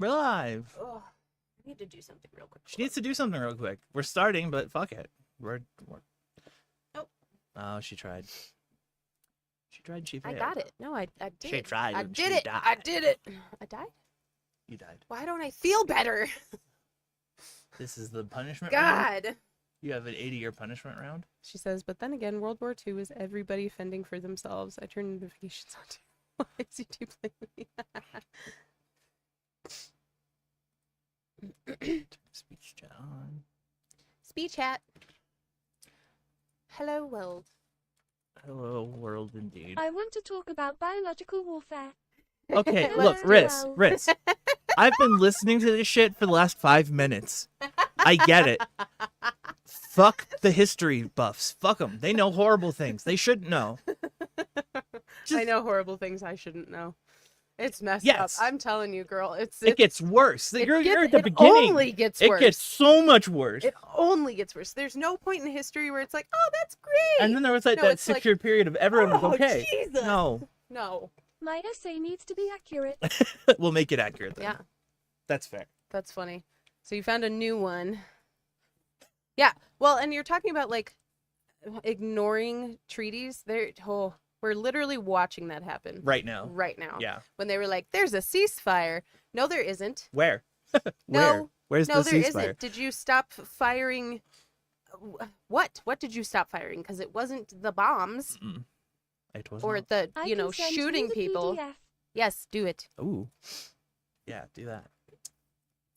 We're live. Oh, I need to do something real quick. She needs to do something real quick. We're starting, but fuck it. We're... Nope. Oh, she tried. She tried. She failed. I got it. No, I did. She tried. I and did she it. Died. I did it. I died? You died. Why don't I feel better? This is the punishment round? God. You have an 80-year punishment round? She says, but then again, World War II is everybody fending for themselves. I turn notifications on too. Why is you two playing with me? Speech chat on. Speech chat. Hello, world. Hello, world, indeed. I want to talk about biological warfare. Okay, Let's look, do Riz, well. Riz. I've been listening to this shit for the last 5 minutes. I get it. Fuck the history buffs. Fuck them. They know horrible things. They shouldn't know. I know horrible things I shouldn't know. It's messed Yes. up. I'm telling you, girl. It gets worse. You're at the it beginning. only gets It worse. gets so much worse. It only gets worse. There's no point in history where it's like, oh, that's great. And then there was like No, that it's like, 6-year period of everyone was oh, okay. Jesus. No. No. My essay needs to be accurate. We'll make it accurate then. Yeah. That's fair. That's funny. So you found a new one. Yeah. Well, and you're talking about like ignoring treaties. We're literally watching that happen Right now. right now. Yeah. When they were like, "There's a ceasefire." No, there isn't. Where? No. Where's No, the there ceasefire? isn't. Did you stop firing? What? What did you stop firing? Because it wasn't the bombs Mm-mm. It was or not. the I you know can send shooting you the people. PDF. Yes, do it. Ooh. Yeah, do that.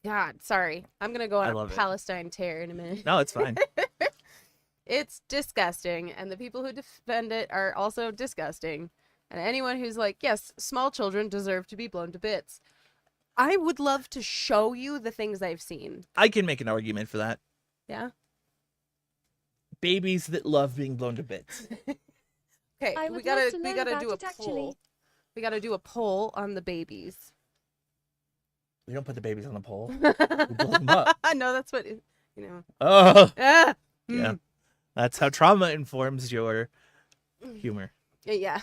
God, sorry. I'm gonna go I on a love it. Palestine tear in a minute. No, it's fine. It's disgusting, and the people who defend it are also disgusting. And anyone who's like, yes, small children deserve to be blown to bits. I would love to show you the things I've seen. I can make an argument for that. Yeah? Babies that love being blown to bits. Okay, I we would gotta love to learn do a about it, poll. actually. We gotta do a poll on the babies. We don't put the babies on the pole. We blow them up. I know that's what Oh, Ah! yeah. Mm. That's how trauma informs your humor. Yeah.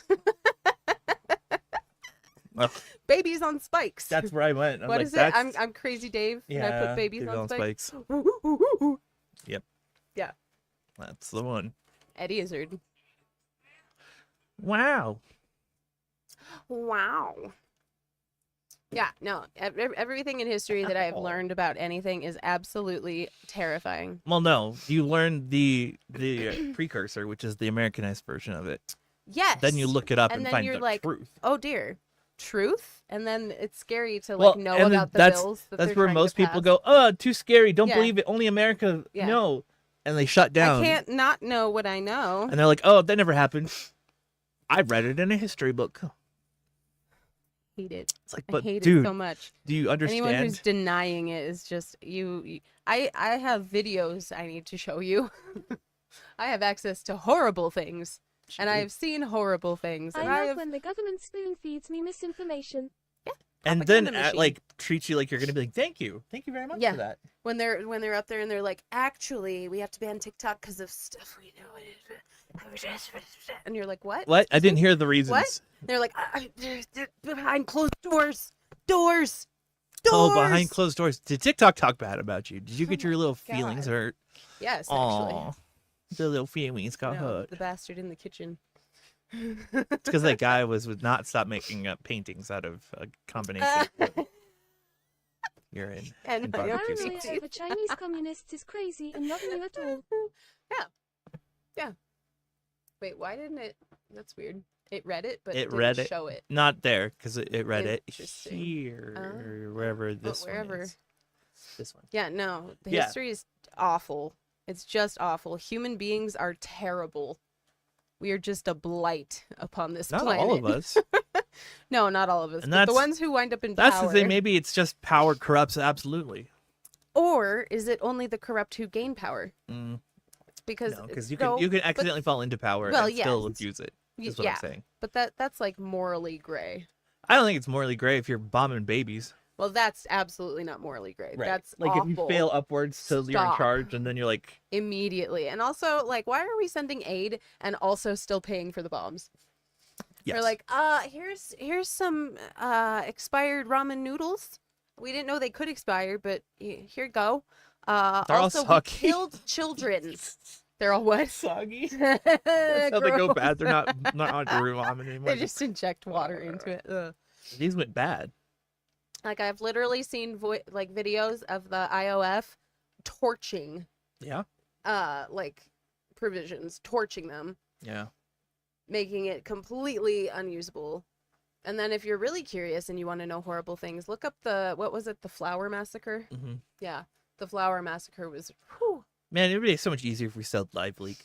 Ugh, Babies on spikes. that's where I went. I'm What like, is it? that's... I'm Crazy Dave. Yeah, And I put babies Baby on spikes. Yep. Yeah. That's the one. Eddie Izzard. Wow. Wow. Yeah, no, everything in history that I have learned about anything is absolutely terrifying. Well, no. You learn the precursor, which is the Americanized version of it. Yes. Then you look it up And and then find you're the like, truth. oh dear, truth? And then it's scary to Well, like know and about the that's- bills that That's they're where trying to most people pass. go, oh, too scary. Don't Yeah. believe it. Only America. Yeah. No. And they shut down. I can't not know what I know. And they're like, oh, that never happened. I read it in a history book. Hate it. It's like, I but hate dude, it so much. do you understand? Anyone who's denying it is just I have videos I need to show you. I have access to horrible things. And I have seen horrible things. I And love have when the government spoon feeds me misinformation. and then propaganda machine. like treat you like you're gonna be like, thank you very much Yeah. for that. when they're up there and they're like, actually, we have to ban TikTok because of stuff we know. And you're like, what? What? I didn't hear the reasons. What? They're like, they're behind closed doors. Doors. Oh, behind closed doors. Did TikTok talk bad about you? Did you get Oh your my little feelings God. hurt? Yes, actually. Aw, the little feelings got No, hurt. the bastard in the kitchen. It's because that guy would not stop making paintings out of a combination of urine And and my barbecue Paranoia sauce. over Chinese communists is crazy and not new at all. Wait, why didn't it? That's weird. It read it, but It didn't read it. show it. Not there, because it read it Interesting. here, Oh. wherever this wherever. one is. This one. Yeah, no, the Yeah. history is awful. It's just awful. Human beings are terrible. We are just a blight upon this Not planet. all of us. No, not all of us. And But the that's- ones who wind up in That's power. the thing. Maybe it's just power corrupts absolutely. Or is it only the corrupt who gain power? Because No, because you no, can accidentally fall into power well, and still yes. abuse it. y- Is what yeah, I'm saying. but that's like morally gray. I don't think it's morally gray if you're bombing babies. Well, that's absolutely not morally gray. Right. That's like awful. if you fail upwards till you're in Stop. charge, and then you're like, Immediately. And also, like, why are we sending aid and also still paying for the bombs? yes. They're like, here's some expired ramen noodles. we didn't know they could expire, but here you go. They're all Also, we soggy. killed children. They're all what? Soggy. That's how they go Gross. bad. They're not on ramen anymore. They just inject water into it. Ugh. These went bad. Like I've literally seen like videos of the IOF torching Yeah. like provisions, torching them, Yeah. making it completely unusable. And then if you're really curious and you want to know horrible things, look up what was it, the Flower Massacre? Mm-hmm. Yeah, the Flower Massacre was, whew. Man, it would be so much easier if we sold LiveLeak.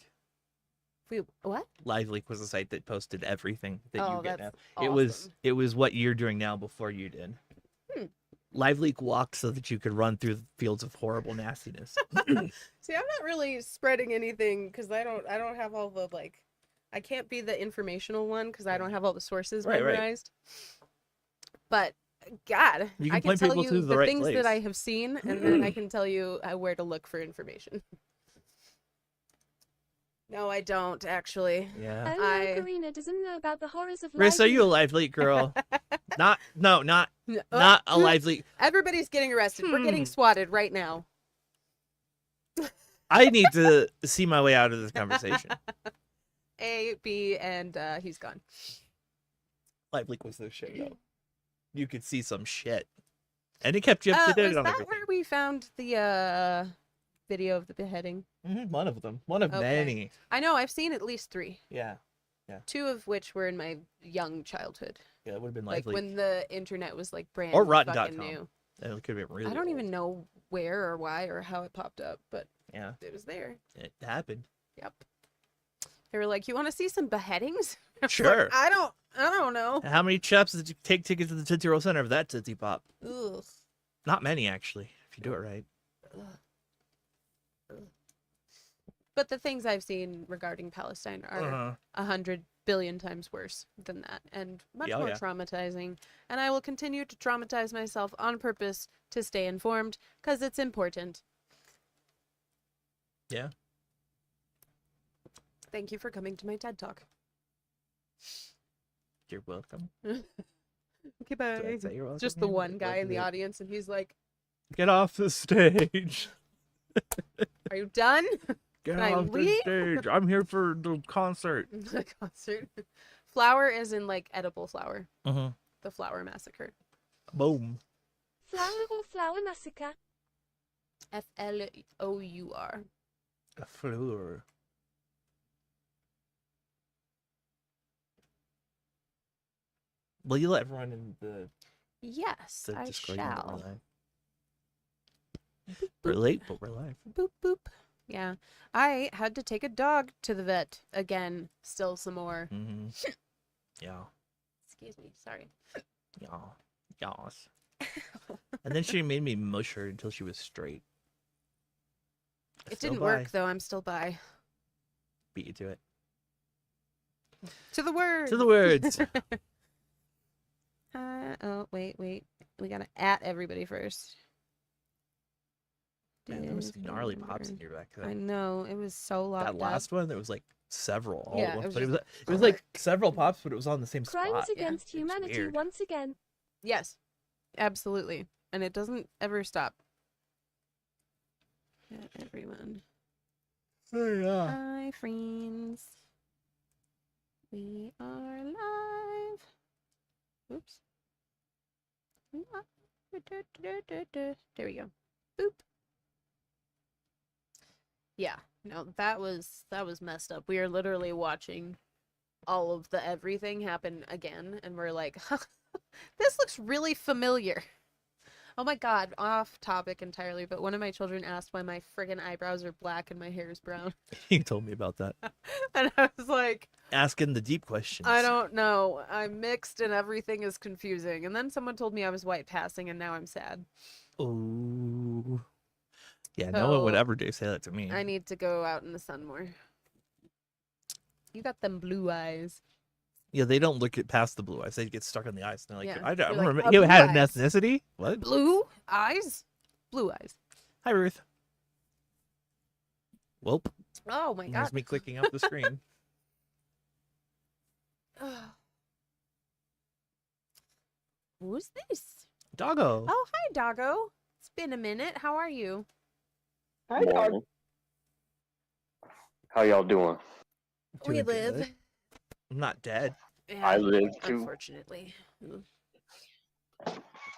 What? LiveLeak was a site that posted everything that Oh, you get now. that's Awesome. It was what you're doing now before you did. LiveLeak walked so that you could run through the fields of horrible nastiness. See, I'm not really spreading anything because I don't have all the like, I can't be the informational one because I don't have all the sources Right. memorized. But God, You I can can point tell people you to the the right things place. that I have seen, and then I can tell you where to look for information. No, I don't actually. Yeah. Oh no, I- Karina doesn't know about the horrors of Riss, are life. you a LiveLeak girl? Not No, not a LiveLeak. Everybody's getting arrested. We're getting swatted right now. I need to see my way out of this conversation. A, B, and he's gone. LiveLeak was the shit though. You could see some shit, and it kept you up to date Was on that everything. where we found the video of the beheading? One of them, one of Okay. many. I know, I've seen at least 3. Yeah, 2 of which were in my young childhood. yeah, it would have been Like LiveLeak. when the internet was like brand Or fucking Rotten.com. new. It could have been really. I don't old. even know where or why or how it popped up, but Yeah, it was there. it happened. Yep. They were like, "You want to see some beheadings?" I was Sure. like, I don't know. How many chaps did you take tickets to the Tootsie Roll Center for that Tootsie Pop? Ugh. Not many, actually, if you do it right. But the things I've seen regarding Palestine are 100 billion times worse than that and much Yeah, more yeah. traumatizing. And I will continue to traumatize myself on purpose to stay informed because it's important. Yeah. Thank you for coming to my TED Talk. You're welcome. Okay, Did bye. I say you're welcome? Just the Yeah, one guy in the welcome. audience, and he's like, Get off the stage. "Are you done?" Get Can I off the leave? stage. I'm here for the concert. The concert. Flower is in like edible flower. Uh-huh. The Flower Massacre. Boom. Flower or flower massacre? FLOUR. A floor. Will you let everyone in the Yes, I Discord know that shall. we're live? We're late, but we're live. Boop boop. Yeah, I had to take a dog to the vet again. Still some more. Mm-hmm. Yeah. Excuse me. Sorry. Yeah. Yas. And then she made me mush her until she was straight. It Still didn't bi. work though. I'm still bi. Beat you to it. To the word. To the words. Oh wait. We gotta at everybody first. Man, there was some gnarly pops in Discord. your back. I know it was so locked That last one, there was like several all Yeah, at it once. was But it just was like several pops, but it was on the same Crimes spot. against It was humanity weird. once again. Yes, absolutely, and it doesn't ever stop. At everyone. Oh, yeah. Hi, friends. We are live. Oops. There we go. Boop. Yeah. No, that was messed up. We are literally watching all of the everything happen again, and we're like, this looks really familiar. Oh my god, off topic entirely, but one of my children asked why my friggin' eyebrows are black and my hair is brown. You told me about that. And I was like, Asking the deep questions. I don't know. I'm mixed and everything is confusing. And then someone told me I was white passing and now I'm sad. Oh. Yeah, no one would So, ever do say that to me. I need to go out in the sun more. You got them blue eyes. Yeah, they don't look at past the blue eyes. They get stuck on the eyes. And they're like, Yeah, I don't you're like, remember. blue You had an eyes. ethnicity? What? Blue eyes? Blue eyes. Hi, Ruth. Well, Oh my there's god. me clicking up the screen. Who's this? Doggo. Oh, hi, Doggo. It's been a minute. How are you? Hi, dog. Morning. How y'all doing? We Doing live. good. I'm not dead. Yeah, I live too. unfortunately.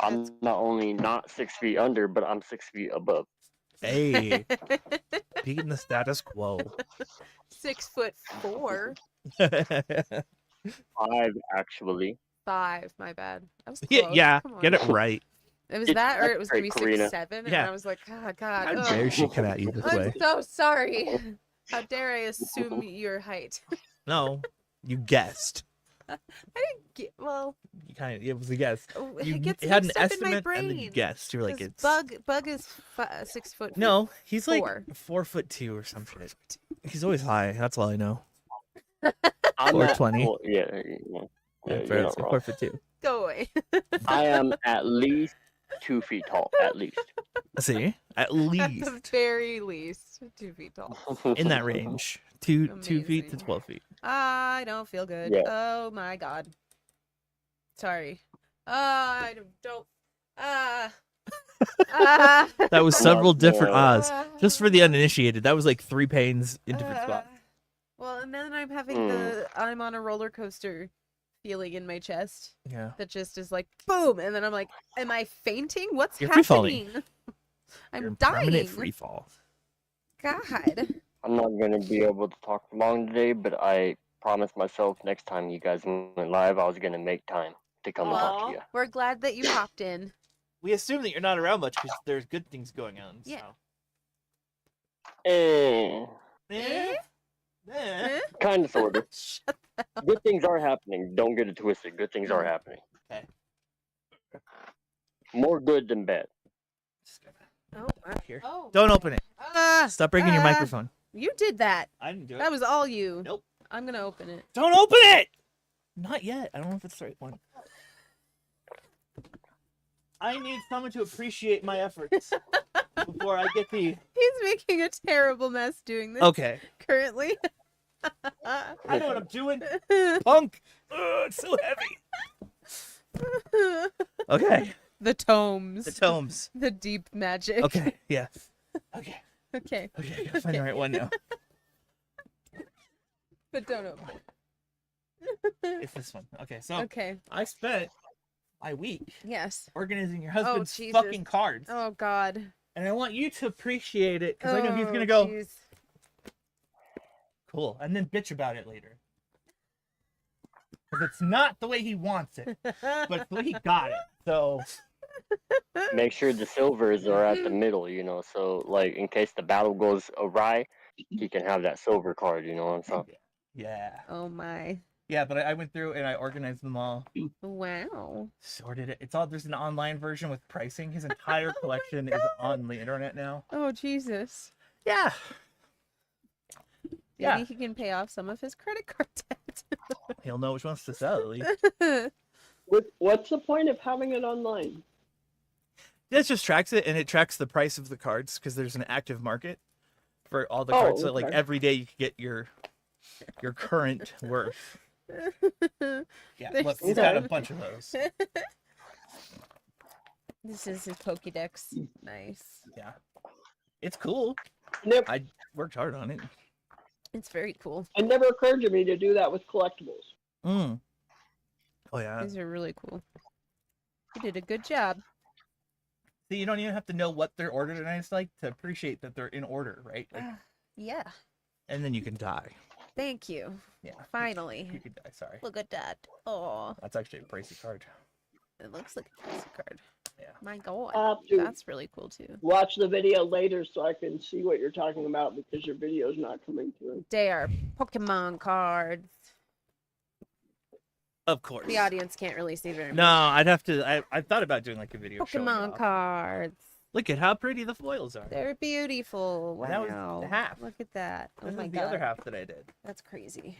I'm not only not 6 feet under, but I'm 6 feet above. Hey, beating the status quo. 6'4". 5 actually. 5, my bad. I was Yeah, close. yeah, Come on. get it right. It was It's that, or it was great, gonna be Karina. 6'7", and Yeah. I was like, oh, God. How ugh. dare she come at you this I'm way? so sorry. How dare I assume your height? No, you guessed. I didn't get, well, You kind of, it was a guess. You it gets had an mixed up in my estimate and then you brain. guessed. You're like, 'Cause it's Bug is 6 foot. no. He's like 4. 4'2" or some shit. He's always high. That's all I know. I'm 420. Well, yeah, Yeah, you're not wrong. 4'2". Go away. I am at least 2 feet tall. At least. See, at At the least very least, 2 feet tall. in that range, 2 feet to Amazing. 12 feet. I don't feel good. Yeah. Oh my God. Sorry. I don't. That was I'm several not different gonna- Oz. Just for the uninitiated, that was like 3 pains in different spots. Well, and then I'm having the I'm on a roller coaster feeling in my chest Yeah. that just is like boom, and then I'm like, am I fainting? What's You're free-falling. happening? I'm You're in dying. permanent free fall. God. I'm not gonna be able to talk long today, but I promised myself next time you guys went live, I was gonna make time to come and talk to you. We're glad that you popped in. We assume that you're not around much because there's good things going on. Yeah. Eh, kind of, sort of. Shut Good things are happening. Don't get it twisted. Good things are happening. Okay. More good than bad. Oh, wow. Here. Oh. Don't open it. Ah, Stop breaking your ah. microphone. You did that. I didn't do it. That was all you. Nope. I'm gonna open it. Don't open it! Not yet. I don't know if it's the right one. I need someone to appreciate my efforts before I get the... He's making a terrible mess doing this Okay. currently. I know what I'm doing. Punk! Ugh, it's so heavy. Okay. The tomes. The tomes. The deep magic. Okay. Yeah. Okay. Okay. Okay. I gotta find the right one now. But don't open it. It's this one. Okay. So Okay. I spent my week Yes. organizing your husband's Jesus. fucking cards. Oh God. And I want you to appreciate it because I know he's Oh, gonna go, jeez. cool, and then bitch about it later. Because it's not the way he wants it, but it's the way he got it. So Make sure the silvers are at the middle, so like in case the battle goes awry, he can have that silver card, you know what I'm saying? yeah, Oh my. yeah. But I went through and I organized them all, Wow. sorted it. It's all there's an online version with pricing. His entire collection is on the internet now. Oh Jesus. Yeah, Maybe Yeah. he can pay off some of his credit card debt. he'll know which ones to sell at least. What's the point of having it online? It just tracks it, and it tracks the price of the cards because there's an active market for all the Oh, cards. So like okay. every day you can get your current worth. Yeah, There's look, he's got a some. bunch of those. This is his Pokédex. Nice. Yeah, it's cool. Never, I worked hard on it. It's very cool. it never occurred to me to do that with collectibles. Mm. Oh yeah. These are really cool. You did a good job. See, you don't even have to know what they're organized like to appreciate that they're in order, right? Like, Yeah. and then you can die. Thank you. Yeah. Finally. You could die. Sorry. Look at that. Oh, That's actually a pricey card. it looks like a fancy card. Yeah. My God. I'll have to That's really cool too. watch the video later so I can see what you're talking about because your video's not coming through. They are Pokemon cards. Of course. The audience can't really see very much. No, I'd have to. I thought about doing like a video. showing it Pokemon off. cards. Look at how pretty the foils are. They're beautiful. Wow. That was the half. Look at that. Oh This my is God. the other half that I did. That's crazy.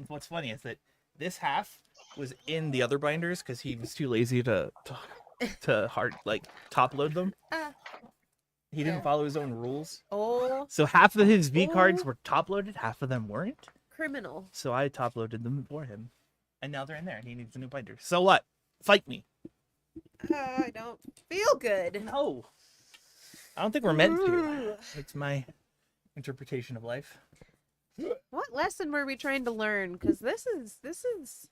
What's funny is that this half was in the other binders because he was too lazy to top load them. Ah. He didn't Yeah. follow his own rules. Oh, So half of his V cards Oh. were top loaded, half of them weren't. criminal. So I top loaded them for him. And now they're in there and he needs a new binder. So what? Fight me. I don't feel good. No. I don't think we're meant to. It's my interpretation of life. What lesson were we trying to learn? Because this is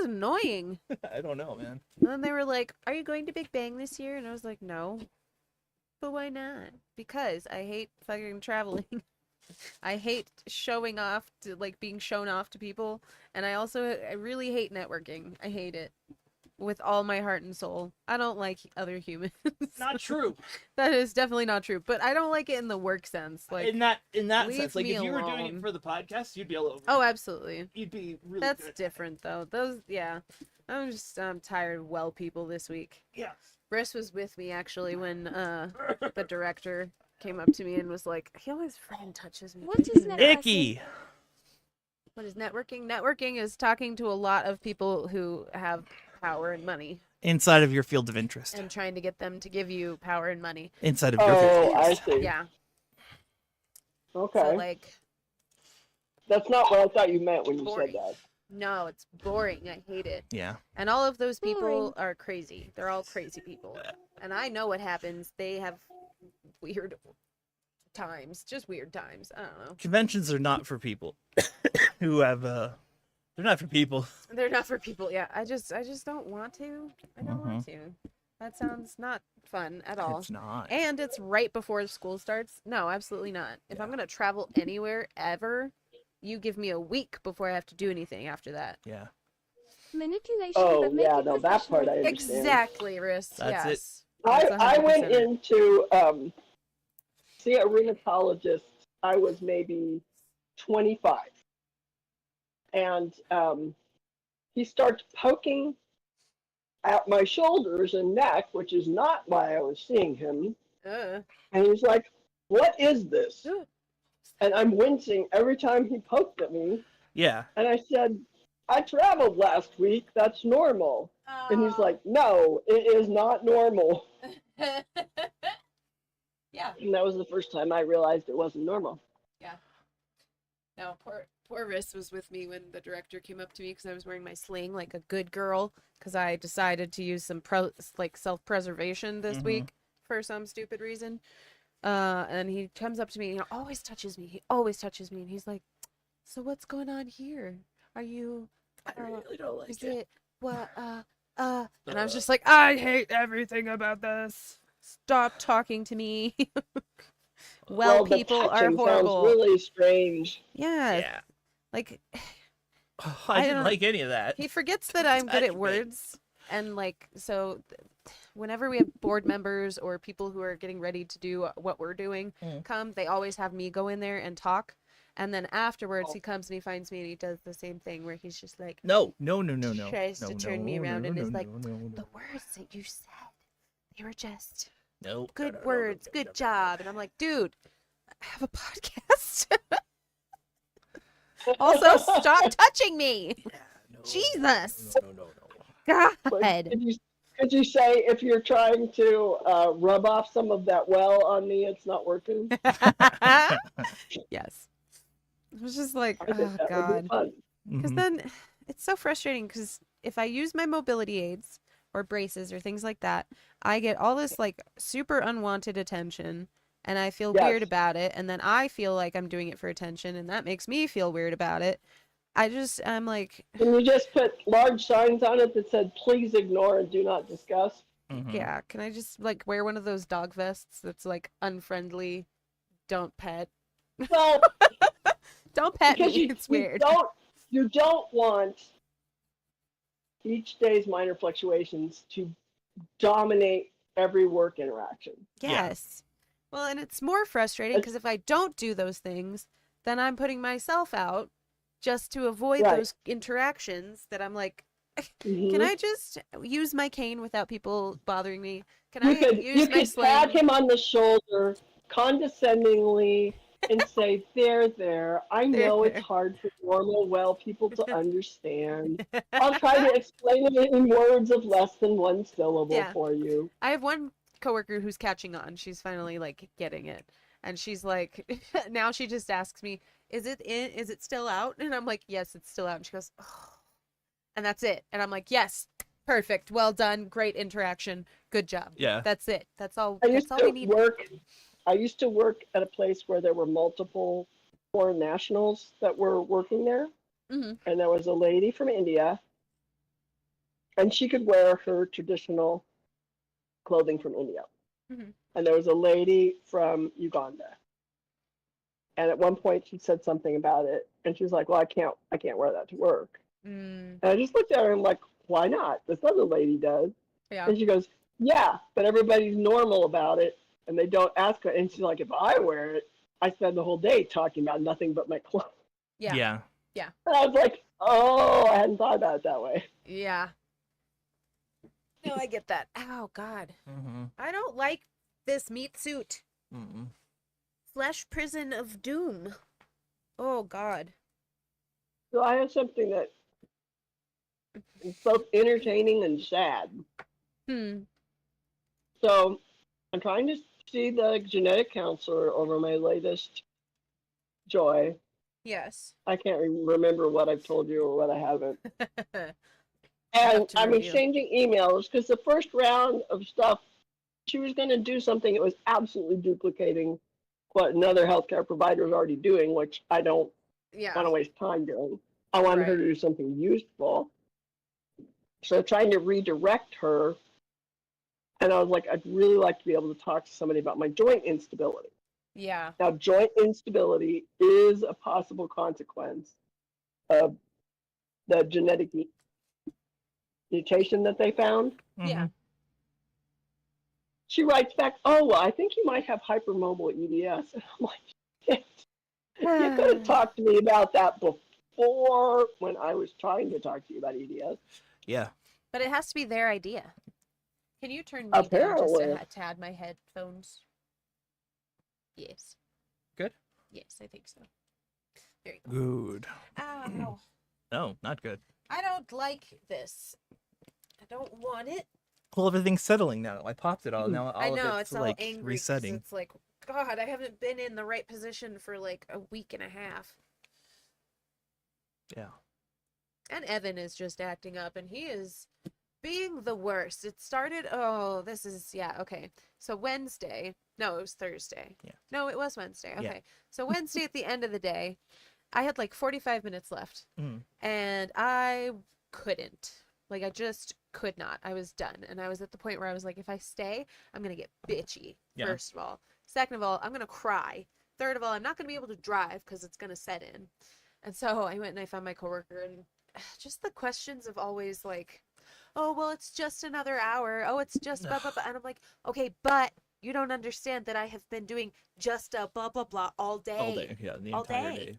annoying. I don't know, man. And then they were like, "Are you going to Big Bang this year?" And I was like, "No." But why not? Because I hate fucking traveling. I hate showing off to being shown off to people, and I really hate networking. I hate it with all my heart and soul. I don't like other humans. Not true. That is definitely not true. But I don't like it in the work sense. Like in that leave sense, like me if you were doing it alone. for the podcast, you'd be all over. Oh, it. absolutely. You'd be really. That's good. different though. Those, yeah. I'm tired of well people this week. Yeah. Briss was with me actually when the director came up to me and was like, he always freaking touches me. What is networking? Icky. What is networking? Networking is talking to a lot of people who have power and money Inside of your field of interest. and trying to get them to give you power and money. Inside of your field Oh, of I interest. see. Yeah. Okay. So like, That's not what I thought you meant when you Boring. said that. no, it's boring. I hate it. Yeah. And all of those people Boring. are crazy. They're all crazy people. And I know what happens. They have weird times. Just weird times. I don't know. Conventions are not for people who have they're not for people. They're not for people. Yeah. I just don't want to. I don't want to. That sounds not fun at all. It's not. And it's right before school starts. No, absolutely not. If I'm going to travel anywhere ever, you give me a week before I have to do anything after that. Yeah. Manipulation Oh, but make yeah, it no, that part I professional. understand. Exactly, Riss. That's it. Yes. I That's went 100% it. into see a rheumatologist. I was maybe 25, and he starts poking at my shoulders and neck, which is not why I was seeing him. And he's like, "What is this?" Ugh. And I'm wincing every time he poked at me. Yeah. And I said, "I traveled last week. That's normal." And he's like, "No, it is not normal." Yeah. And that was the first time I realized it wasn't normal. No, poor Riss was with me when the director came up to me because I was wearing my sling like a good girl because I decided to use some self-preservation this Mhm. week for some stupid reason. And he comes up to me and he always touches me. He always touches me and he's like, "So what's going on here? Are you I really don't like is it. it what and I was just like, I hate everything about this. Stop talking to me." Well, the people are touching horrible. Sounds really strange. Yeah. Yeah. Like Oh, I I didn't don't- like any of that. he forgets that I'm good touch at me. words and whenever we have board members or people who are getting ready to do what we're doing come, they always have me go in there and talk. And then afterwards, he comes and he finds me and he does the same thing where he's just like, No. tries to turn me around and is like, no. the words that you said, they were just No. good words, good job. And I'm like, dude, I have a podcast. Also, stop touching me. Jesus. No. God. But could you say if you're trying to rub off some of that well on me, it's not working? Yes. It was just like, I think oh, that would God. be fun. Because Mhm. then it's so frustrating because if I use my mobility aids or braces or things like that, I get all this like super unwanted attention and I feel weird Yes. about it. And then I feel like I'm doing it for attention and that makes me feel weird about it. I'm like, Can you just put large signs on it that said, "Please ignore and do not discuss"? Mhm. yeah, can I just like wear one of those dog vests that's like unfriendly, don't pet? Well, Don't pet because me. It's weird. You don't want each day's minor fluctuations to dominate every work interaction. Yeah. Yes. Well, and it's more frustrating because if I don't do those things, then I'm putting myself out just to avoid Right. those interactions that I'm like, Mhm. can I just use my cane without people bothering me? Can You I could use my pat sling? him on the shoulder condescendingly and say, "There. I know There. it's hard for normal, well people to understand. I'll try to explain it in words of less than one syllable Yeah. for you." I have one coworker who's catching on. She's finally like getting it. And she's like, now she just asks me, is it still out? And I'm like, yes, it's still out. And she goes, oh. And that's it. And I'm like, yes, Perfect. Well done. Great interaction. Good job. Yeah. That's it. That's all. I used That's all we to need. work. I used to work at a place where there were multiple foreign nationals that were working there, Mhm. and there was a lady from India, and she could wear her traditional clothing from India, Mhm. and there was a lady from Uganda, and at one point she said something about it, and she was like, "Well, I can't wear that to work." Mm, And I just looked at her and I'm like, "Why not? This other lady does." yeah. And she goes, "Yeah, but everybody's normal about it, and they don't ask her." And she's like, "If I wear it, I spend the whole day talking about nothing but my clothes." Yeah. And I was like, "Oh, I hadn't thought about it that way." Yeah. No, I get that. Oh God, Mm-hmm. I don't like this meat suit. Mm-mm. Flesh prison of doom. Oh God. So I have something that is both entertaining and sad. Hmm. So I'm trying to see the genetic counselor over my latest joy. Yes. I can't remember what I've told you or what I haven't. Enough And to I'm review. exchanging emails because the first round of stuff, she was going to do something that was absolutely duplicating what another healthcare provider is already doing, which I don't Yeah. want to waste time doing. I wanted her Right. to do something useful. So trying to redirect her, and I was like, I'd really like to be able to talk to somebody about my joint instability. Yeah. Now, joint instability is a possible consequence of the genetic mutation that they found. Yeah. She writes back, "Oh, well, I think you might have hypermobile EDS." And I'm like, "Shit, you could have talked to me about that before when I was trying to talk to you about EDS." Yeah. But it has to be their idea. Can you turn me down just Apparently. to add my headphones? Yes. Good? Yes, I think so. There you go. Good. Ow. No, not good. I don't like this. I don't want it. Well, everything's settling now. I popped it all. Now all I know, of it's it's all like angry 'cause resetting. it's like, God, I haven't been in the right position for like a week and a half. Yeah. And Evan is just acting up, and he is being the worst. It started, oh, this is, yeah, okay. So Wednesday, no, it was Thursday. Yeah. No, it was Wednesday. Okay. Yeah. So Wednesday at the end of the day, I had like 45 minutes left, Mm. and I couldn't. Like, I just could not. I was done. And I was at the point where I was like, if I stay, I'm going to get bitchy, Yeah. first of all. Second of all, I'm going to cry. Third of all, I'm not going to be able to drive because it's going to set in. And so I went and I found my coworker, and just the questions of always like, oh, well, it's just another hour. Oh, it's just blah, blah, blah. And I'm like, okay, but you don't understand that I have been doing just a blah, blah, blah all day. All day. Yeah, the All entire day. day.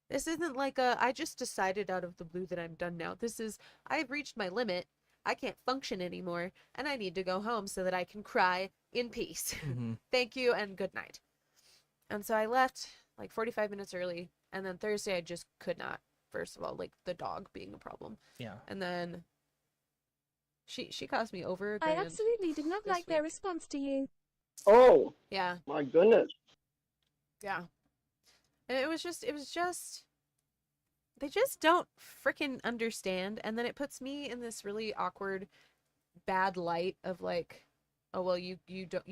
This isn't like a, I just decided out of the blue that I'm done now. This is, I've reached my limit. I can't function anymore, and I need to go home so that I can cry in peace. Mm-hmm. Thank you and good night. And so I left like 45 minutes early, and then Thursday I just could not. First of all, like the dog being a problem. Yeah. And then she cost me over a I grand. absolutely did not this like their week. response to you. Oh, Yeah, my goodness. yeah. And it was just they just don't freaking understand, and then it puts me in this really awkward bad light of like, oh well, you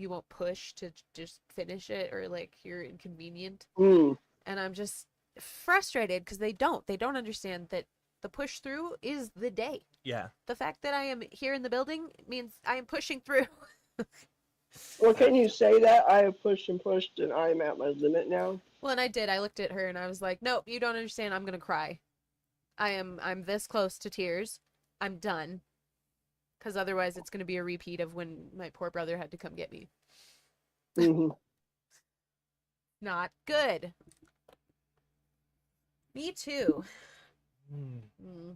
won't push to just finish it, or like you're inconvenient. Mm. And I'm just frustrated because they don't understand that the push through is the day. Yeah. The fact that I am here in the building means I am pushing through. Well, can you say that? I have pushed and pushed, and I am at my limit now. Well, and I did. I looked at her and I was like, nope, you don't understand. I'm gonna cry. I'm this close to tears. I'm done. Because otherwise it's gonna be a repeat of when my poor brother had to come get me. Hmm. Not good. Me too. Mm. Mm.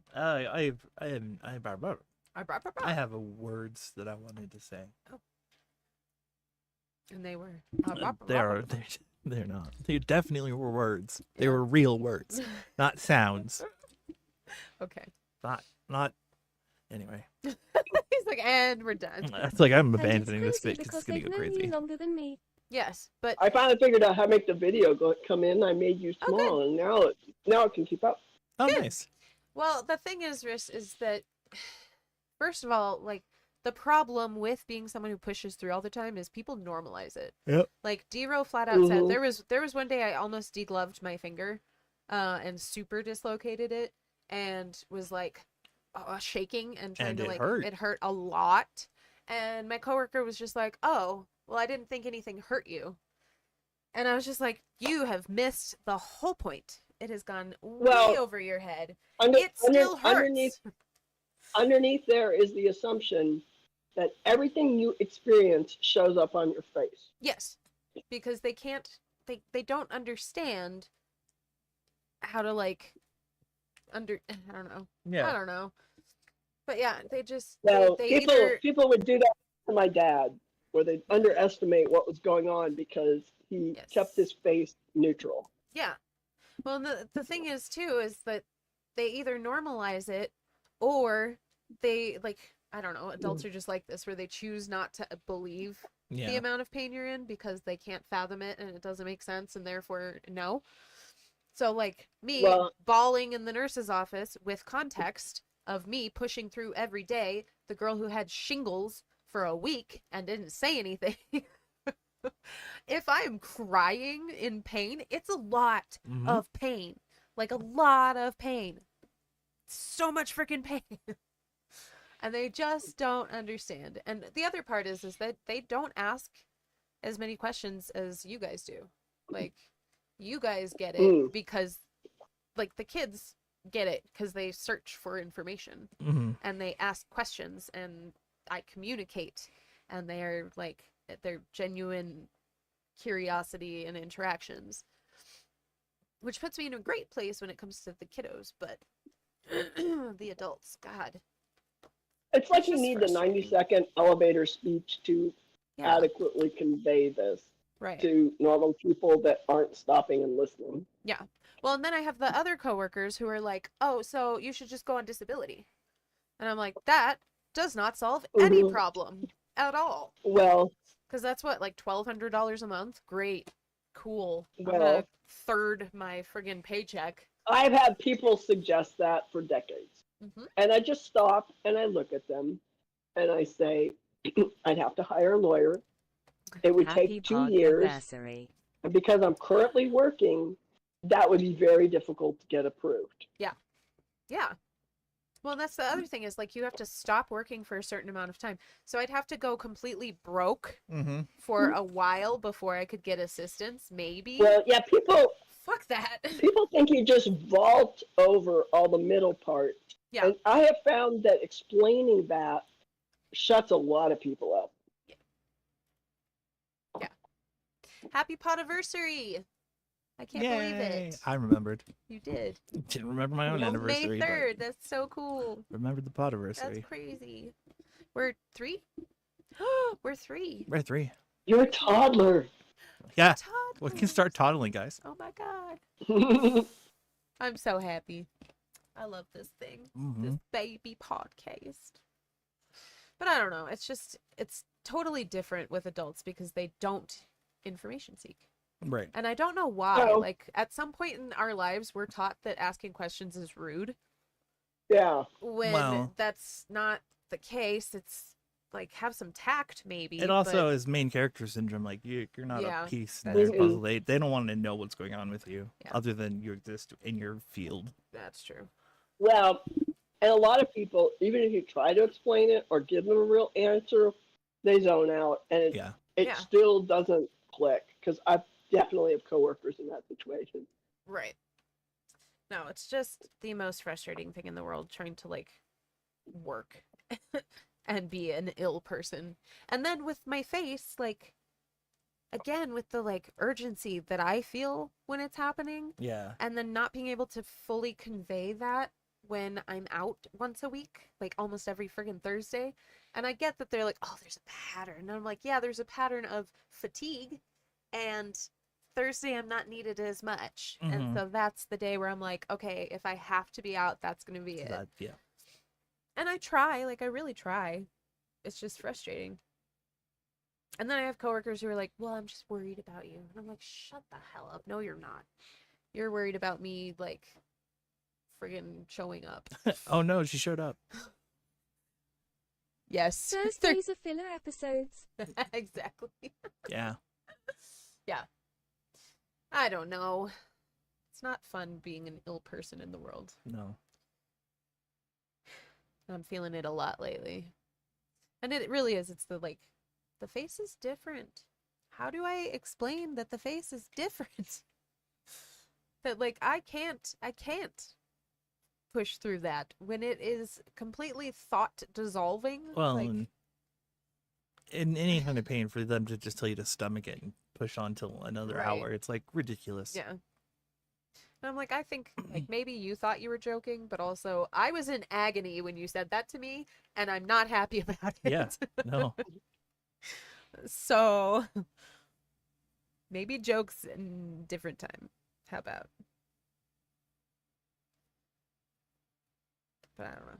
I have a words that I wanted to say. And they were. They're not. They definitely were words. They were real words, not sounds. Okay. Not. Anyway, He's like, and we're done. it's like I'm And it's abandoning this crazy bit because because it's gonna they've go known crazy. you longer than me. Yes, but I finally figured out how to make the video come in. I made you Oh, good. small, and now it can keep up. Oh, Good. nice. Well, the thing is, Riss, is that first of all, like the problem with being someone who pushes through all the time is people normalize it. Yep. Like D-Ro flat out said, Mhm. there was one day I almost degloved my finger, and super dislocated it, and was like shaking and trying And to it like hurt. it hurt a lot, and my coworker was just like, "Oh, well, I didn't think anything hurt you," and I was just like, "You have missed the whole point. It has gone way Well, over your head. under, It still underneath hurts." underneath there is the assumption that everything you experience shows up on your face. Yes, because they can't, they don't understand how to like I don't know. I Yeah. don't know. But yeah, they just Now, they people either people would do that to my dad, where they'd underestimate what was going on because he kept yes. his face neutral. Yeah. Well, the thing is too is that they either normalize it or they like I don't know, adults are just like this where they choose not to believe the Yeah. amount of pain you're in because they can't fathom it and it doesn't make sense and therefore no. So like me Well, bawling in the nurse's office with context of me pushing through every day, the girl who had shingles for a week and didn't say anything. If I'm crying in pain, it's a lot Mm-hmm. of pain. Like a lot of pain. So much freaking pain. And they just don't understand. And the other part is that they don't ask as many questions as you guys do. Like you guys get it mm, because like the kids get it because they search for information Mm-hmm. and they ask questions and I communicate and they're like they're genuine curiosity and interactions, which puts me in a great place when it comes to the kiddos, but the adults, God, it's like it's you just need the frustrating. 90-second elevator speech to Yeah, adequately convey this right. to normal people that aren't stopping and listening. Yeah. Well, and then I have the other coworkers who are like, "Oh, so you should just go on disability," and I'm like, "That does not solve any Hmm. problem at all." Well, Because that's what, like $1,200 a month? Great. Cool. I'm gonna well, third my friggin' paycheck. I've had people suggest that for decades. Mm-hmm. And I just stop and I look at them and I say, I'd have to hire a lawyer. It would Happy take 2 years. podcastery. And because I'm currently working, that would be very difficult to get approved. Yeah. Yeah. Well, that's the other thing is like you have to stop working for a certain amount of time. So I'd have to go completely broke Mm-hmm. for a while before I could get assistance, maybe. Well, yeah, Fuck that. people think you just vault over all the middle part. Yeah. And I have found that explaining that shuts a lot of people up. Yeah. Happy podiversary. I can't believe it. I remembered. You did. Didn't remember my own May anniversary. 3rd. That's so cool. But remembered the That's podiversary. crazy. We're 3? We're 3. We're 3. You're a toddler. Yeah. Toddlers. We can start toddling, guys. Oh my god. I'm so happy. I love this thing. Mm-hmm. This baby podcast. But I don't know. It's totally different with adults because they don't information seek. Right. And I don't know why. No. Like at some point in our lives, we're taught that asking questions is rude. Yeah. When Well- that's not the case. It's like have some tact, maybe. It also but is main character syndrome. Like you're not Yeah, a piece in that's their true. puzzle. They don't want to know what's going on with you, Yeah. other than you exist in your field. that's true. Well, and a lot of people, even if you try to explain it or give them a real answer, they zone out, and it Yeah. Yeah. still doesn't click. Because I definitely have coworkers in that situation. Right. No, it's just the most frustrating thing in the world trying to like work and be an ill person. And then with my face, like again with the like urgency that I feel when it's happening Yeah. and then not being able to fully convey that when I'm out once a week, like almost every friggin' Thursday. And I get that they're like, "Oh, there's a pattern." And I'm like, "Yeah, there's a pattern of fatigue and Thursday I'm not needed as much." And Mhm. so that's the day where I'm like, "Okay, if I have to be out, that's going to be it." Yeah. And I try, like I really try. It's just frustrating. And then I have coworkers who are like, "Well, I'm just worried about you." And I'm like, "Shut the hell up. No, you're not. You're worried about me like friggin' showing up. Oh no, she showed up. Yes. Thursdays are filler episodes. Exactly. Yeah. Yeah. I don't know. It's not fun being an ill person in the world. No. I'm feeling it a lot lately. And it really is. It's the face is different. How do I explain that the face is different? That I can't push through that when it is completely thought dissolving. Well, in any kind of pain, for them to just tell you to stomach it and push on till another Right. hour, it's like ridiculous. Yeah. And I'm like, I think maybe you thought you were joking, but also I was in agony when you said that to me, and I'm not happy about it. Yeah. No. So maybe jokes in different time. How about? But I don't know.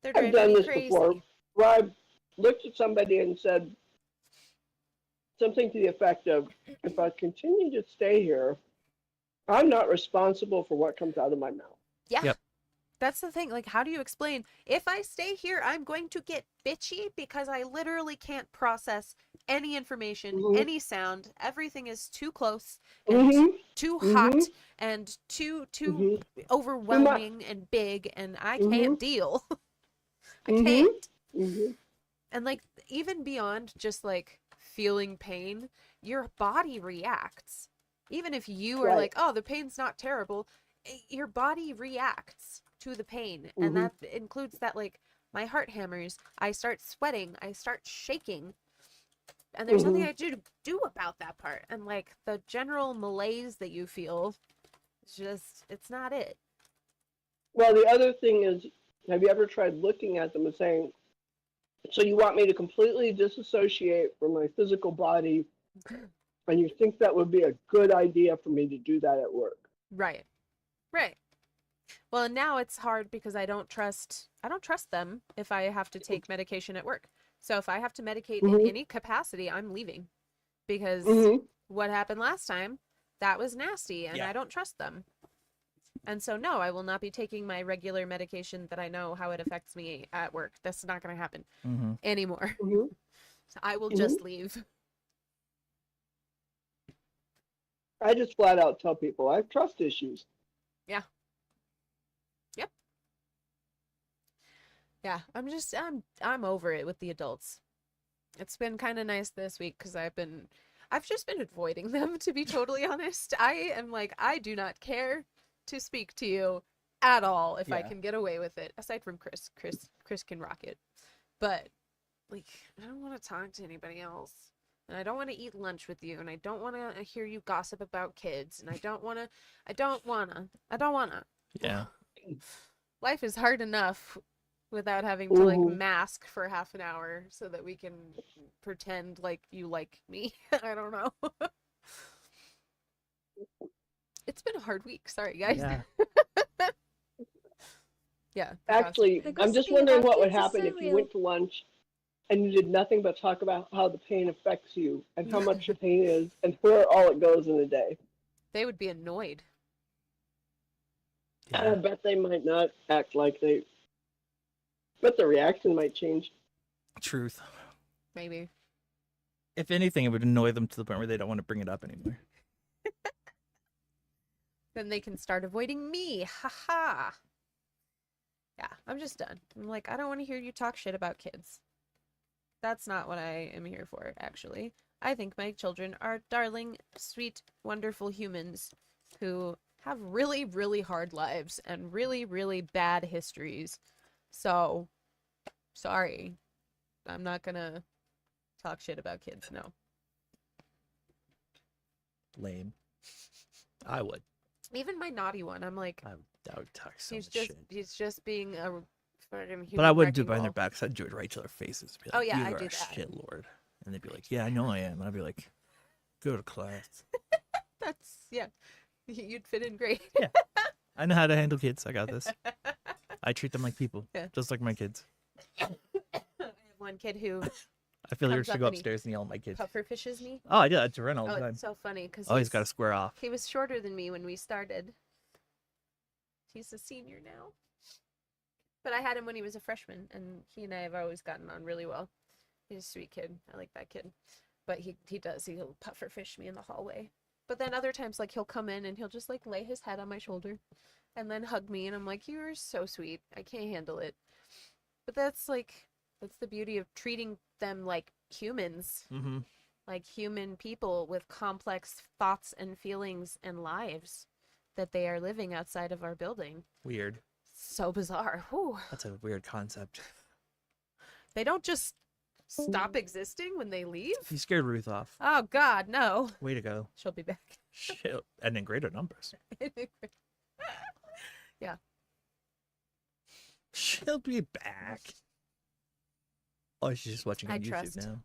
They're I've driving done me this crazy. before, where I've looked at somebody and said something to the effect of, if I continue to stay here, I'm not responsible for what comes out of my mouth. Yeah. Yep. That's the thing. How do you explain? If I stay here, I'm going to get bitchy because I literally can't process any information, Mhm. any sound. Everything is too close and Mhm. too Mhm. hot and too Mhm. overwhelming and big, and I can't deal. I Mhm. can't. Mhm. And even beyond just feeling pain, your body reacts. Even if you are Right. oh, the pain's not terrible, your body reacts to the pain. Mhm. And that includes that my heart hammers, I start sweating, I start shaking. And there's nothing I do about that part. And the general malaise that you feel, it's not it. Well, the other thing is, have you ever tried looking at them and saying, so you want me to completely disassociate from my physical body, and you think that would be a good idea for me to do that at work? Right. Right. Well, and now it's hard because I don't trust them if I have to take medication at work. So if I have to medicate in Mhm. any capacity, I'm leaving because Mhm. what happened last time, that was nasty and Yeah. I don't trust them. And so no, I will not be taking my regular medication that I know how it affects me at work. That's not going to happen Mm-hmm. anymore. Mhm. So I will Mhm. just leave. I just flat out tell people I have trust issues. Yeah. Yep. Yeah, I'm over it with the adults. It's been kind of nice this week because I've just been avoiding them, to be totally honest. I am I do not care to speak to you at all if I Yeah. can get away with it. Aside from Chris. Chris can rock it. But I don't want to talk to anybody else. And I don't want to eat lunch with you, and I don't want to hear you gossip about kids, and I don't want to. Yeah. Life is hard enough without having to Mhm. mask for half an hour so that we can pretend like you like me. I don't know. It's been a hard week. Sorry, guys. Yeah. Yeah. Actually, The I'm just gossiping wondering about what would kids is happen so if you real. went to lunch and you did nothing but talk about how the pain affects you and how much the pain is and where all it goes in a day. They would be annoyed. I Yeah. bet they might not act like they, but the reaction might change. Truth. Maybe. If anything, it would annoy them to the point where they don't want to bring it up anymore. Then they can start avoiding me. Ha ha. Yeah, I'm just done. I'm I don't want to hear you talk shit about kids. That's not what I am here for, actually. I think my children are darling, sweet, wonderful humans who have really, really hard lives and really, really bad histories. So, sorry. I'm not gonna talk shit about kids, no. Lame. I would. Even my naughty one, I'm I would talk so much shit. he's just being a fucking human But I wouldn't do it wrecking behind their ball. backs. I'd do it right to their faces. Be Oh, like, yeah, you I are do a that. shit lord. And they'd be like, yeah, I know I am. And I'd be like, go to class. That's, yeah. You'd fit in great. Yeah. I know how to handle kids. I got this. I treat them like people. Yeah. Just like my kids. I have one kid who I feel the Comes urge to up go and he upstairs and yell at my kids. puffer fishes me. Oh, I do that to Ren all Oh, the time. it's so funny because Oh, he's got to square off. he was shorter than me when we started. He's a senior now. But I had him when he was a freshman, and he and I have always gotten on really well. He's a sweet kid. I like that kid. But he'll puffer fish me in the hallway. But then other times, like, he'll come in and he'll just, like, lay his head on my shoulder and then hug me, and I'm like, you're so sweet. I can't handle it. But that's the beauty of treating them like humans. Mm-hmm. Like human people with complex thoughts and feelings and lives that they are living outside of our building. Weird. So bizarre. Whew. That's a weird concept. They don't just stop existing when they leave? You scared Ruth off. Oh, God, no. Way to go. She'll be back. Shit. And in greater numbers. Yeah. She'll be back. Oh, she's just watching on I YouTube trust. now.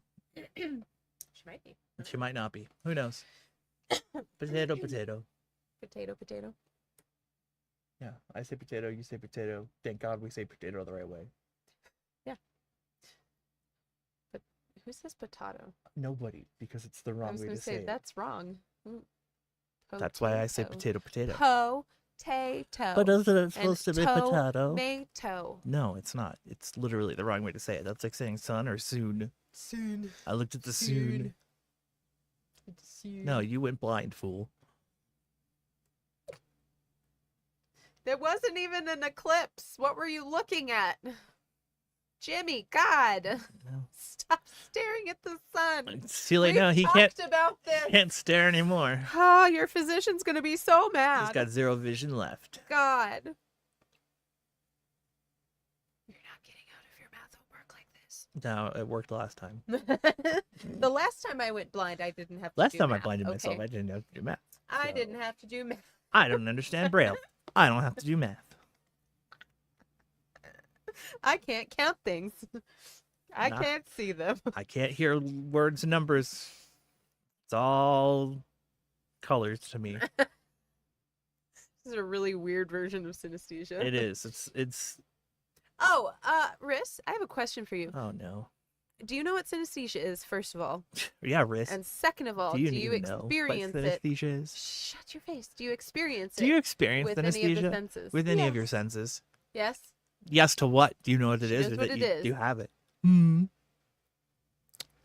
She might be. She might not be. Who knows? Potato, potato. Potato, potato. Yeah, I say potato, you say potato. Thank God we say potato the right way. But who says potato? Nobody, because it's the I wrong was way going to to say say it. that's wrong. That's why I say potato, potato. Potato. But isn't it And supposed to be potato? Tomato. No, it's not. It's literally the wrong way to say it. That's like saying son or soon. Soon. I looked at the soon. No, you went blind, fool. There wasn't even an eclipse. What were you looking at? Jimmy, God. No. Stop staring at the sun. See, like, We've no, he talked about this. can't stare anymore. Oh, your physician's going to be so mad. He's got zero vision left. God. You're not getting out of your math homework like this. No, it worked last time. The last time I went blind, I didn't have to Last do time I math, blinded myself, okay? I didn't have to do math. I so- didn't have to do math. I don't understand Braille. I don't have to do math. I can't count things. I Nah. can't see them. I can't hear words and numbers. It's all colors to me. This is a really weird version of synesthesia. It is. It's. Oh, Riss, I have a question for you. Oh no. Do you know what synesthesia is, first of all? Yeah, Riz. And second of all, do do you you know experience what it? synesthesia is? Shut your face. Do you experience Do it you experience with any of the synesthesia senses? with any of Yeah. your senses? Yes? Yes to what? Do you know what it She is? knows Or what that it you is. do have it? Hmm.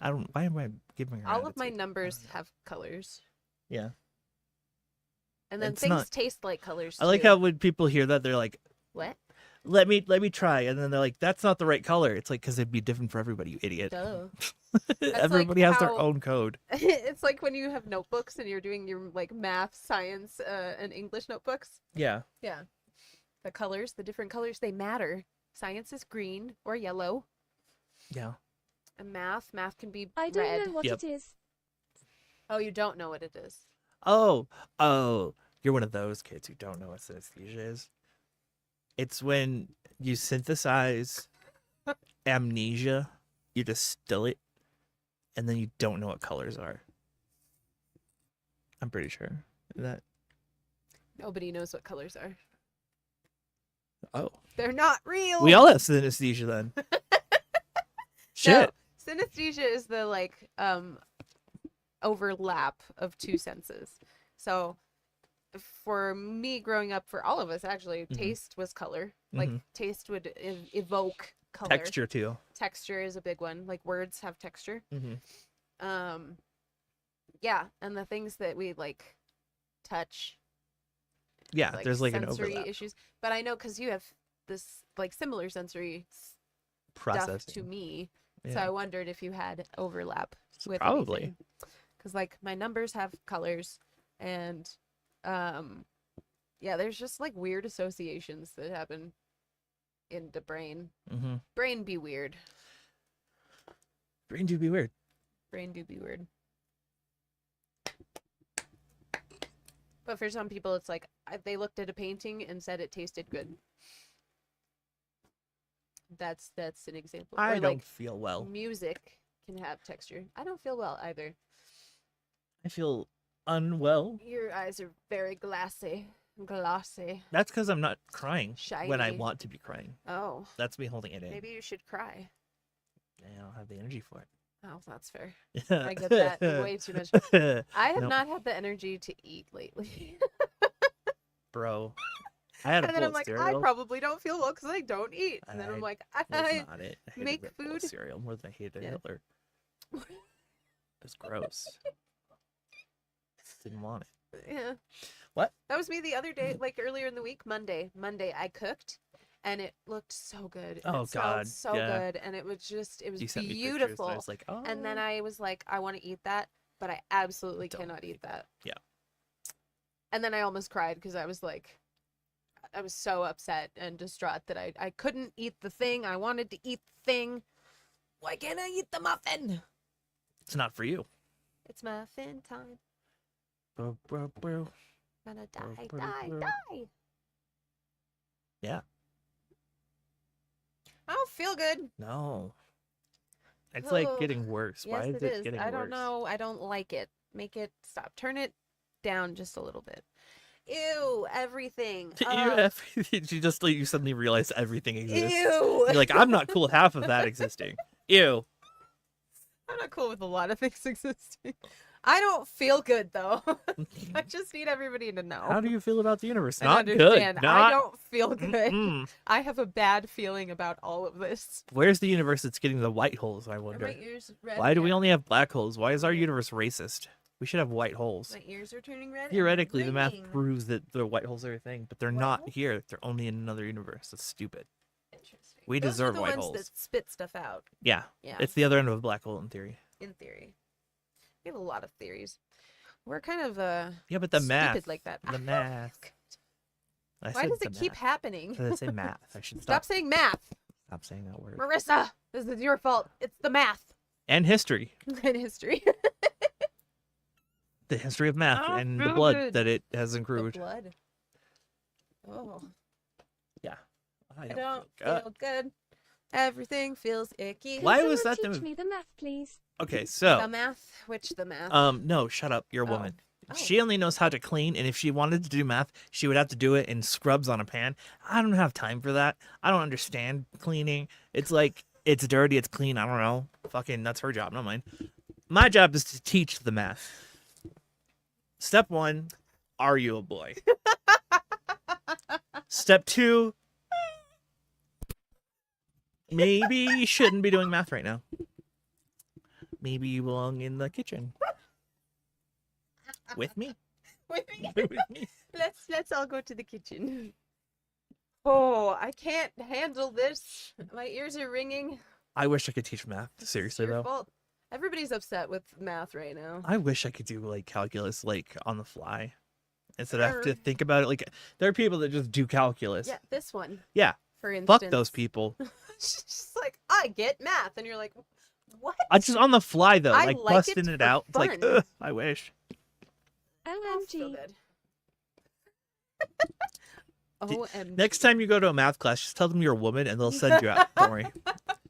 I don't. Why am I giving her? All of my attitude? numbers I don't know. have colors. Yeah. And then It's things not- taste like colors, I like too. how when people hear that, they're like, What? let me try, and then they're like, that's not the right color. It's like, because it'd be different for everybody, you idiot. Duh. Everybody like has their how- own code. It's like when you have notebooks and you're doing your like math, science, and English notebooks. Yeah. Yeah. The colors, the different colors, they matter. Science is green or yellow. Yeah. And math can be I don't red. know what Yep. it is. Oh, you don't know what it is. Oh, you're one of those kids who don't know what synesthesia is. It's when you synthesize amnesia, you distill it, and then you don't know what colors are. I'm pretty sure that. Nobody knows what colors are. Oh, They're not real. we all have synesthesia then. Shit. No, synesthesia is the like overlap of two senses. So for me growing up, for all of us actually, Mhm. taste was color. Like Mhm. taste would evoke color. Texture too. Texture is a big one. Like words have texture. Mm-hmm. Yeah, and the things that we like touch. Yeah, there's like an sensory overlap. issues. But I know because you have this like similar sensory stuff Processing. to me. So Yeah. I wondered if you had overlap with Probably. because like my numbers have colors and yeah, there's just like weird associations that happen in the brain. Mm-hmm. Brain be weird. Brain do be weird. Brain do be weird. But for some people, it's like they looked at a painting and said it tasted good. That's an example. I or don't like feel well. music can have texture. I don't feel well either. I feel unwell. Your eyes are very glossy. That's because I'm not crying when I Shiny. want to be crying. Oh, That's me holding it in. maybe you should cry. I don't have the energy for Oh, that's fair. it. I get that way too much. I have Nope. not had the energy to eat lately. Bro. I had a And then bowl I'm of like, I cereal. probably don't feel well because I don't eat. And then I'm like, Was I not it. I hated make that bowl of food. cereal more than I hated Yeah. Hitler. It was gross. Didn't want it. Yeah. What? That was me the other day, like earlier in the week, Monday. Monday, I cooked, and it looked so good. And Oh, it smelled God, so yeah. good, and it was You sent me pictures, and beautiful. I was like, oh. And then I was like, I want to eat that, but I absolutely Don't cannot eat that. Yeah. And then I almost cried because I was like, I was so upset and distraught that I couldn't eat the thing. I wanted to eat the thing. Why can't I eat the muffin? It's not for you. It's muffin time. Bro, bro, bro. Gonna die, bro, die, bro. die. Yeah. I don't feel good. No. It's like Oh, getting worse. Yes, Why is it getting I worse? don't know. I don't like it. Make it stop. Turn it down just a little bit. Ew, everything. You suddenly realize everything exists. Ew. You're like, I'm not cool with half of that existing. Ew. I'm not cool with a lot of things existing. I don't feel good though. I just need everybody to know. How do you feel about the universe? And Not good. understand. Not. I don't feel good. Mm-mm. I have a bad feeling about all of this. Where's the universe that's getting the white holes? I Are wonder. my ears red? Why do we Yeah. only have black holes? Why is our universe racist? We should have white holes. My ears are turning red. and Theoretically, the math ringing. proves that the white holes are a thing, but they're White not holes? here. They're only in another universe. That's stupid. Interesting. We Those deserve are the white ones holes. that spit stuff out. Yeah. Yeah. It's the other end of a black hole in theory. In theory. We have a lot of theories. We're kind of Yeah, but the stupid math. like that. The math. I Why said does the it keep math. happening? Did I say math? I should Stop stop. saying math. Stop saying that word. Marissa, this is your fault. It's the math And history. in history. The history of math Oh, and the so blood good. that it has The accrued. blood. Oh, I don't don't feel good. feel good. Everything feels icky. Why Can was someone that the teach me the math, please? Okay, The so math? Which the math? no, shut up. You're a Oh. woman. Oh. She only knows how to clean, and if she wanted to do math, she would have to do it in scrubs on a pan. I don't have time for that. I don't understand cleaning. It's like it's dirty, it's clean. I don't know. Fucking that's her job, not mine. My job is to teach the math. Step 1, are you a boy? Step 2, maybe you shouldn't be doing math right now. Maybe you belong in the kitchen. With me. With me. With me. Let's all go to the kitchen. Oh, I can't handle this. My ears are ringing. I wish I could teach math. It's Seriously your though. fault. Everybody's upset with math right now. I wish I could do like calculus like on the fly. Instead of have to Err. think about it. Like there are people that just do calculus. Yeah, this one. Yeah, For instance. fuck those people. She's just like, I get math, and you're like, what? I just on the fly though, I like like busting it it for out. It's like, fun. ugh, I wish. Oh, so OMG. good. OMG. Next time you go to a math class, just tell them you're a woman and they'll send you out. Don't worry.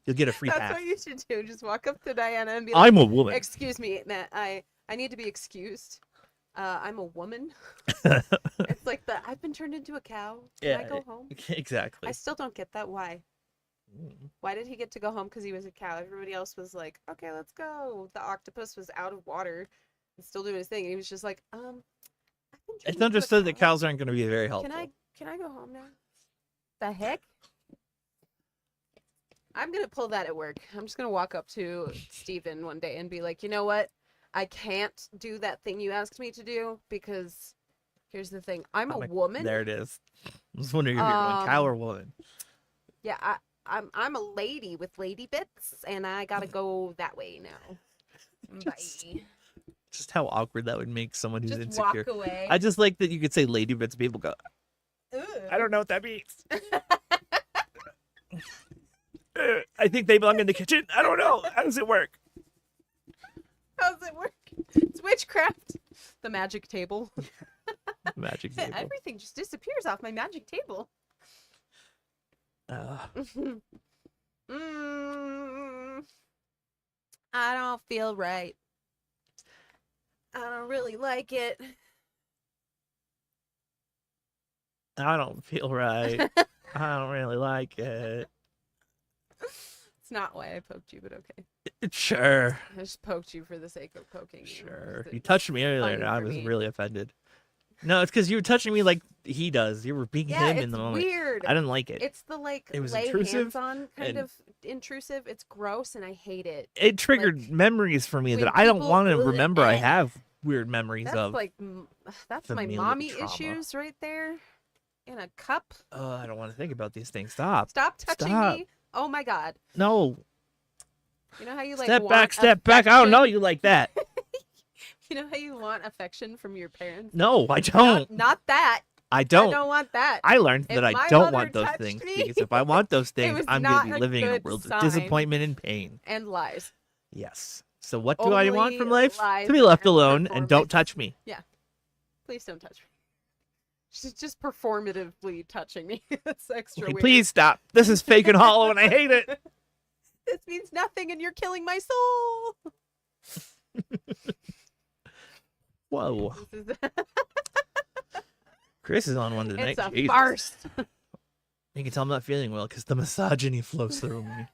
You'll get a free That's pass. what you should do. Just walk up to Diana and be like, I'm a woman. excuse me, Matt. I need to be excused. I'm a woman. It's like I've been turned into a cow. Can I Yeah, go home? Exactly. I still don't get that. Why? Mm. Why did he get to go home? Because he was a cow. Everybody else was like, okay, let's go. The octopus was out of water and still doing his thing. And he was just like, I've been turned It's into a understood that cow. cows aren't going to be very helpful. Can I go home now? The heck? I'm gonna pull that at work. I'm just gonna walk up to Steven one day and be like, you know what? I can't do that thing you asked me to do because here's the thing. I'm a woman. There it is. I was wondering if you're going cow Um, or woman. Yeah, I'm a lady with lady bits, and I gotta go that way now. Bye. Just how awkward that would make someone who's Just insecure. walk away. I just like that you could say lady bits. People go, I don't know what that means. I think they belong in the kitchen. I don't know. How does it work? How's it work? It's witchcraft. The magic table. Magic table. Everything just disappears off my magic table. I don't feel right. I don't really like it. I don't feel right. I don't really like it. It's not why I poked you, but okay. Sure. I just poked you for the sake of poking you. Sure. It's You touched me funny earlier and I for was me. really offended. No, it's because you were touching me like he does. You were being Yeah, him it's in the moment. weird. I didn't like it. It's the like It was lay intrusive hands on kind and- of intrusive. It's gross and I hate it. It triggered like, memories for me when that I don't people- want to remember. I Ugh. have weird memories That's of. like that's my familial mommy trauma. issues right there. In a cup. Oh, I don't want to think about these things. Stop. Stop touching Stop. me. Oh my god. No. You know how you like Step want back, step back. I don't know affection? you like that. You know how you want affection from your parents? No, I don't. Not that. I I don't. don't want that. I learned If that I my don't mother want those touched things me, because if I want those things, was I'm going to be not a living in a good world of sign. disappointment and pain. And lies. Yes. So what do I want Only from life? lies To be left and alone and don't performance. touch me. Please don't touch me. She's just performatively touching me. That's extra Okay, weird. please stop. This is fake and hollow and I hate it. This means nothing and you're killing my soul. Whoa. This is Chris is on one tonight. it's a Jesus. farce. You can tell I'm not feeling well because the misogyny flows through me.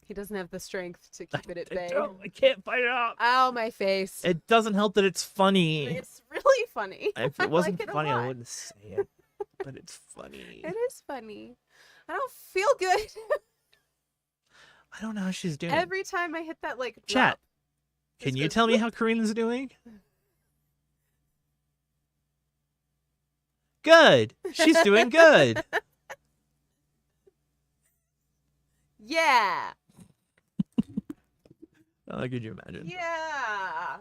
He doesn't have the strength to keep it at bay. I can't fight it out. Ow, my face. It doesn't help that it's funny. It's really funny. If I it wasn't like it a funny, I lot. wouldn't say it. But it's funny. It is funny. I don't feel good. I don't know how she's doing. Every time I hit that like Chat. drop, Can just you goes tell me whoop. how Karina's doing? Good. She's doing good. Yeah. Oh, could you imagine? Yeah.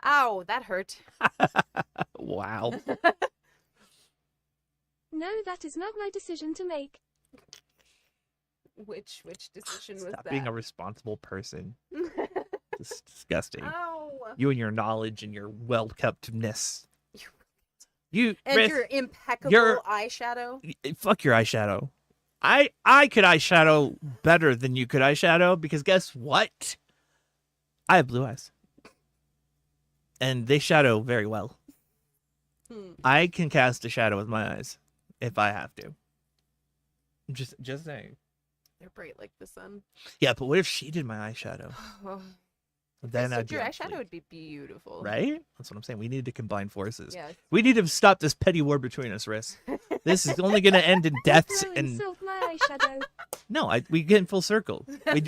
Ow, that hurt. Wow. No, that is not my decision to make. Which decision was Stop that? being a responsible person. It's disgusting. Ow. You and your knowledge and your well-keptness. You, And Chris, your impeccable you're- eyeshadow. fuck your eyeshadow. I could eyeshadow better than you could eyeshadow because guess what? I have blue eyes. And they shadow very well. Hmm. I can cast a shadow with my eyes if I have to. Just saying. They're bright like the sun. Yeah, but what if she did my eyeshadow? Then Chris, I'd be your obsolete. eyeshadow would be beautiful. Right? That's what I'm saying. We need to combine forces. Yeah. We need to stop this petty war between us, Riss. This is only going to end in deaths Don't and insult my eyeshadow. no. We get in full circle. We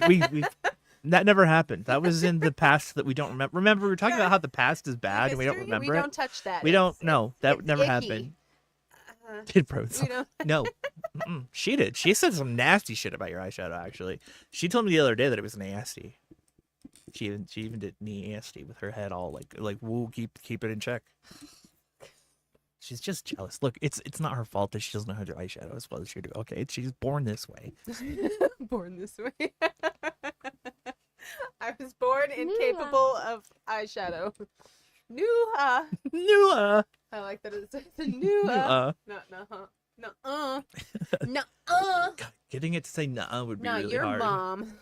that never happened. That was in the past that we don't remember. Remember, we were talking about how the past is bad and we don't History, remember We it. don't touch that. We don't. It's- No, that it's never icky. happened. Uh, Did Rose? we don't. No. Mm-mm. She did. She said some nasty shit about your eyeshadow. Actually, she told me the other day that it was nasty. She even did nasty with her head all like woo, keep it in check. She's just jealous. Look, it's not her fault that she doesn't know how to do eyeshadow as well as you do. Okay, she's born this way. Born this way. I was born Nuh-uh. incapable of eyeshadow. Nuh-uh. Nuh-uh. I like that it's a nuh-uh. No, no, no, God, getting it to say nuh would be no, really your hard. mom.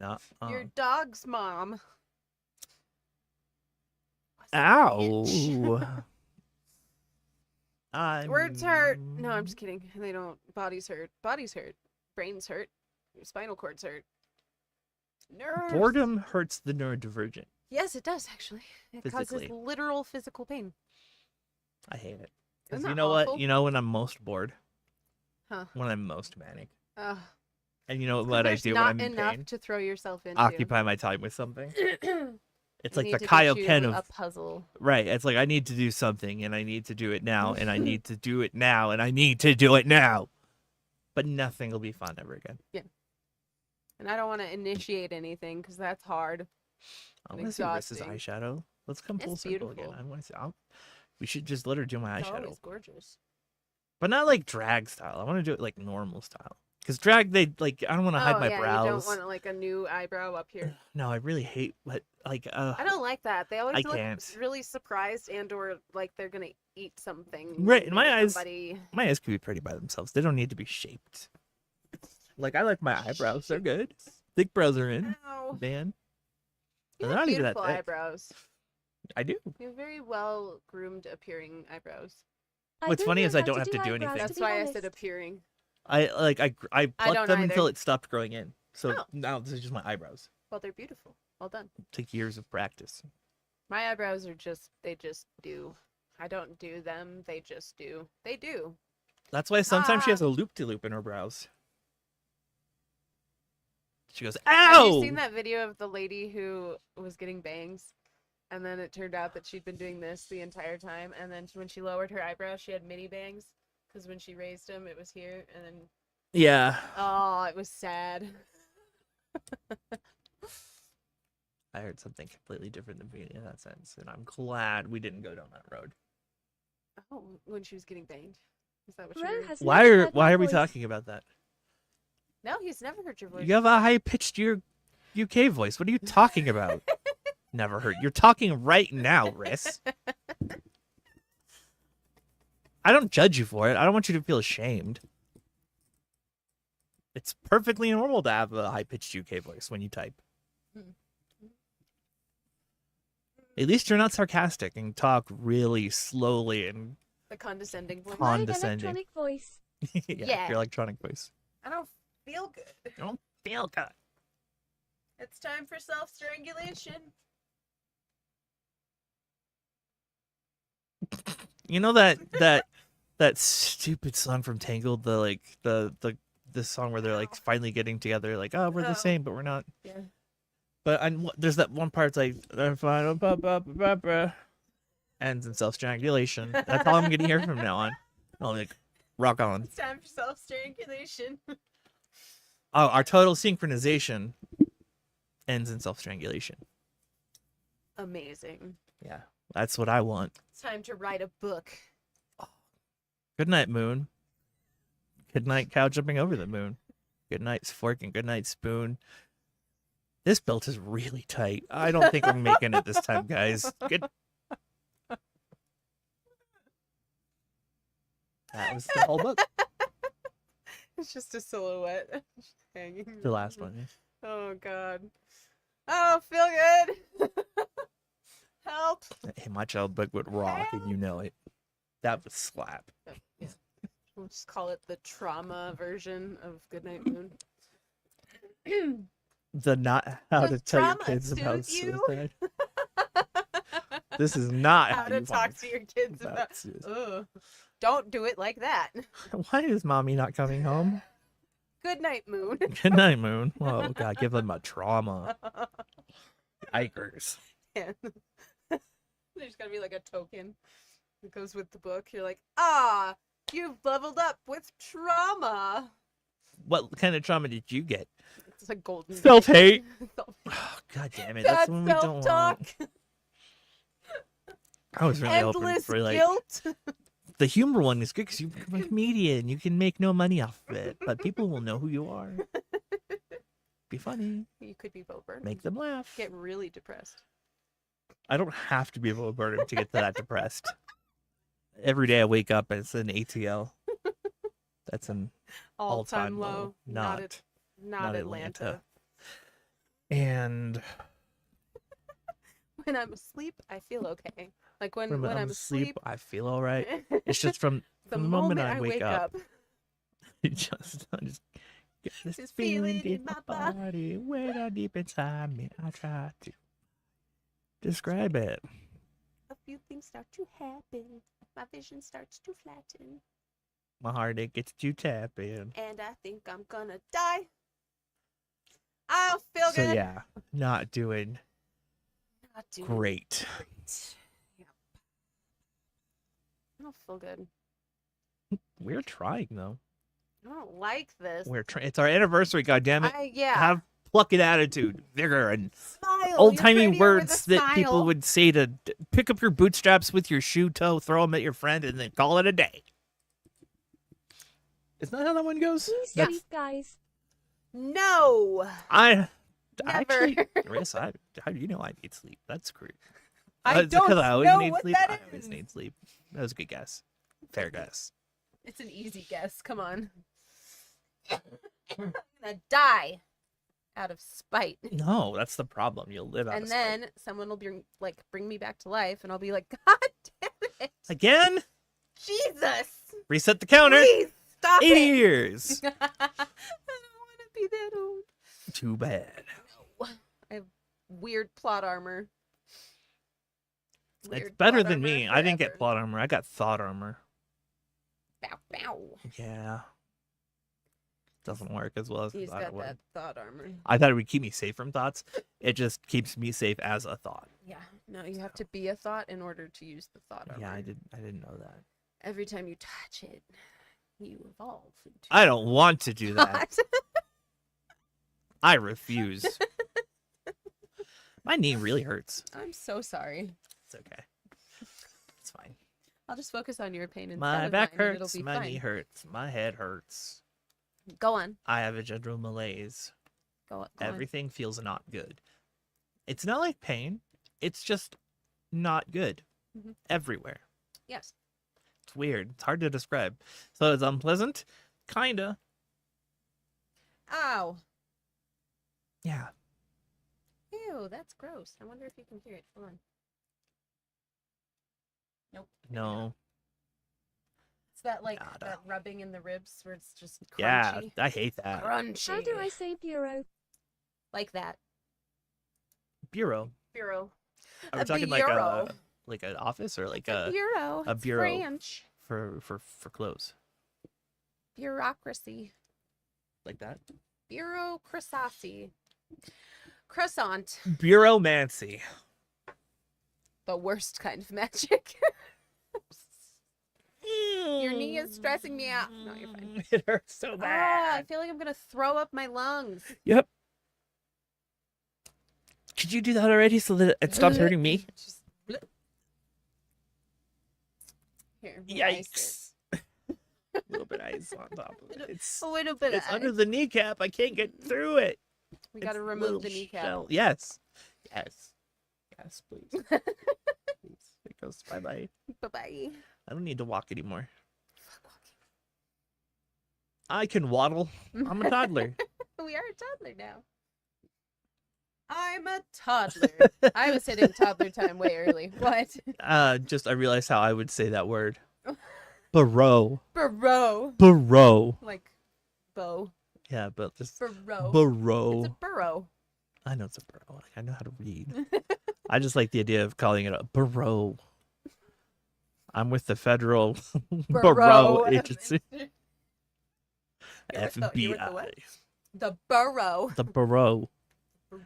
Nuh-uh. Your dog's mom. Ow. Words hurt. No, I'm just kidding. They don't. Bodies hurt. Bodies hurt. Brains hurt. Your spinal cords hurt. Nerves. Boredom hurts the neurodivergent. Yes, it does actually. It causes Physically. literal physical pain. I hate it. 'Cause Isn't you that know awful? what? You know when I'm most bored? Huh. When I'm most manic. Ugh. And you know 'Cause what I there's do when not I'm in enough pain? to throw yourself into. Occupy my time with something. It's You like need the to get you Kaioken a of puzzle. right. It's like I need to do something and I need to do it now and I need to do it now and I need to do it now. But nothing will be fun ever again. And I don't want to initiate anything because that's hard. I want to see Riss's Exhausting. eyeshadow. Let's come full It's circle again. beautiful. I want to see. We should just let her do my It's eyeshadow, always gorgeous. but not like drag style. I want to do it like normal style. Because drag, they like I don't want to hide my yeah, brows. You don't want like a new eyebrow up here. No, I really hate what like. I don't like that. They always I look can't. really surprised and or like they're gonna eat something. Right, in my or eyes- somebody. My eyes can be pretty by themselves. They don't need to be shaped. Like I like my eyebrows. They're good. Thick brows are in, Ow. man. You They're have not even that beautiful thick. eyebrows. I do. You have very well groomed appearing eyebrows. I What's don't funny know is I how don't have to do eyebrows, anything. That's be why I honest. said appearing. I plucked don't them until either. it stopped growing in. So Oh. now this is just my eyebrows. Well, they're beautiful. Well done. Take years of practice. My eyebrows are they just do. I don't do them. They just do. They do. That's why sometimes she Ah. has a loop-de-loop in her brows. She goes, Have ow! you seen that video of the lady who was getting bangs? And then it turned out that she'd been doing this the entire time. And then when she lowered her eyebrows, she had mini bangs. Because when she raised them, it was here. And then, Yeah. oh, it was sad. I heard something completely different than me in that sense, and I'm glad we didn't go down that road. Oh, when she was getting banged. Is that what you Ro heard? has Why never are heard my we voice. talking about that? No, he's never heard your voice. You have a high-pitched your UK voice. What are you talking about? Never heard. You're talking right now, Riss. I don't judge you for it. I don't want you to feel ashamed. It's perfectly normal to have a high-pitched UK voice when you type. At least you're not sarcastic and talk really slowly and The condescending voice. Wide condescending. electronic voice. Yeah. Your electronic voice. I don't feel good. I don't feel good. It's time for self-strangulation. You know that stupid song from Tangled, the song where they're like finally getting together, like, oh, we're the Oh. same, but we're not. Yeah. But there's that one part, it's like, the final ends in self-strangulation. That's all I'm gonna hear from now on. I'll like, rock on. It's time for self-strangulation. Oh, our total synchronization ends in self-strangulation. Amazing. Yeah, that's what I want. It's time to write a book. Good night, moon. Good night, cow jumping over the moon. Good night, fork, and good night, spoon. This belt is really tight. I don't think I'm making it this time, guys. Good. That was the whole book. It's just a silhouette hanging. The last one. Oh God. Oh, feel good. Help. Hey, my child book would rock, and you know it. That would slap. Yeah. We'll just call it the trauma version of Goodnight Moon. The not how Does to tell your trauma kids about soothe you? suicide. This is not How how to you talk want to your kids about. suicide. Ugh. Don't do it like that. Why is mommy not coming home? Good night, Moon. Good night, moon. Oh God, give them a trauma. Yikers. Yeah. There's gotta be like a token that goes with the book. You're like, ah, you've leveled up with trauma. What kind of trauma did you get? It's like golden. Self-hate. Self- Oh, God damn it. That's Bad when we don't want. self-talk. I was really hoping Endless for like guilt. the humor one is good because you become a comedian. You can make no money off of it, but people will know who you are. Be funny. You could be Bo Burnham. Make them laugh. Get really depressed. I don't have to be able to burn to get that depressed. Every day I wake up and it's an ATL. That's an All-time all-time low. Not not Atlanta. And When I'm asleep, I feel okay. Like when when I'm asleep, I feel all right. It's just from the the moment moment I wake up. I just get this This feeling feeling in in my my body, way down deep inside me. I try to describe it. A few things start to happen. My vision starts to flatten. My heartache gets to tapping. And I think I'm gonna die. I don't feel So good. yeah, not doing Not doing great. great. Yeah. I don't feel good. We're trying though. I don't like this. It's our anniversary. God damn it! Yeah. Have pluck and attitude, vigor, and Smile. old You're timey prettier with words a that people smile. would say to pick up your bootstraps with your shoe toe, throw them at your friend, and then call it a day. Isn't that how that one goes? Please That's- sleep, guys. No. I Never. actually, Riss, how do you know I need sleep? That's great. I It's 'cause don't I always know need what sleep. that I always is. need sleep. That was a good guess. Fair guess. It's an easy guess. Come on. I'm gonna die out of spite. No, that's the problem. You'll live out And of then someone will bring me back to life, and I'll be like, God damn it, spite. Again, Jesus! reset the counter. Please stop 80 it! years. I don't want to be that old. Too bad. I have weird plot armor. It's Weird better plot than armor me. I didn't get forever. plot armor. I got thought armor. Bow, bow. Yeah. Doesn't work as well as I He's thought it got would. that thought armor. I thought it would keep me safe from thoughts. It just keeps me safe as a thought. Yeah. No, you have to be a thought in order to use the thought armor. Yeah, I didn't know that. Every time you touch it, you evolve. Into I don't want to do that. thought. I refuse. My knee really hurts. I'm so sorry. It's okay. It's fine. I'll just focus on your pain instead My of back mine, and it'll hurts. be My fine. knee hurts. My head hurts. Go on. I have a general malaise. Go on. Everything feels not good. It's not like pain. It's just not good. Mhm. Everywhere. Yes. It's weird. It's hard to describe. So it's unpleasant? Kinda. Ow. Yeah. Ew, that's gross. I wonder if you can hear it. Hold on. Nope. No. It's that like Nada. that rubbing in the ribs where it's just crunchy. Yeah, I hate that. Crunchy. How do I say bureau? Like that. Bureau. Bureau. Are we A talking bureau. like an office or like A bureau. a It's bureau. French. for clothes? Bureaucracy. Like that? Bureaucracy. Croissant. Bureaumancy. The worst kind of magic. Your knee is stressing me out. No, you're fine. It hurts so Ah, I bad. feel like I'm gonna throw up my lungs. Yep. Could you do that already so that it stops hurting me? Just bleh. Here, we'll ice Yikes. A little bit of ice on top of it. it. It's A little bit it's of under ice. the kneecap. I can't get through it. We gotta It's a remove little the kneecap. shell. Yes. Yes. Yes, please. Please. It goes bye-bye. Bye-bye. I don't need to walk anymore. I can waddle. I'm a toddler. We are a toddler now. I'm a toddler. I was hitting toddler time way early. What? Just I realized how I would say that word. Burrow. Burrow. Burrow. Like bow. Yeah, but just Burrow. burrow. It's a burrow. I know it's a burrow. Like, I know how to read. I just like the idea of calling it a burrow. I'm with the federal burrow agency. You're with the- you're with the FBI. what? The burrow. The burrow.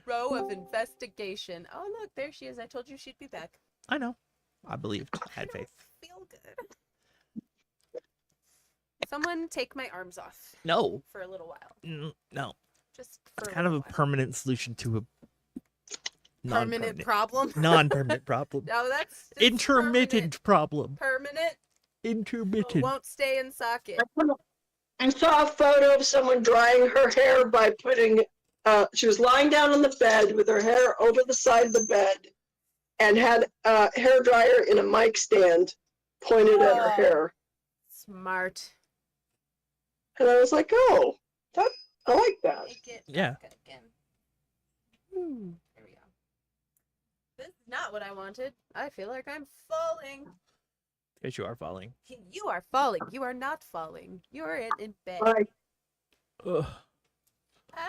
Row of investigation. Oh, look, there she is. I told you she'd be back. I know. I believed. I had don't faith. feel good. Someone take my arms off No. for a little while. No. Just for It's kind of a little while. permanent solution to a permanent non-permanent problem. non-permanent problem. No, that's just Intermittent problem. Permanent. Intermittent. Won't stay in socket. I saw a photo of someone drying her hair by putting, she was lying down on the bed with her hair over the side of the bed and had a hair dryer in a mic stand pointed at her Oh. hair. Smart. And I was like, oh, that, I like that. Make it Yeah. back again. There we go. This is not what I wanted. I feel like I'm falling. Because you are falling. You are falling. You are not falling. You're in bed. Ugh.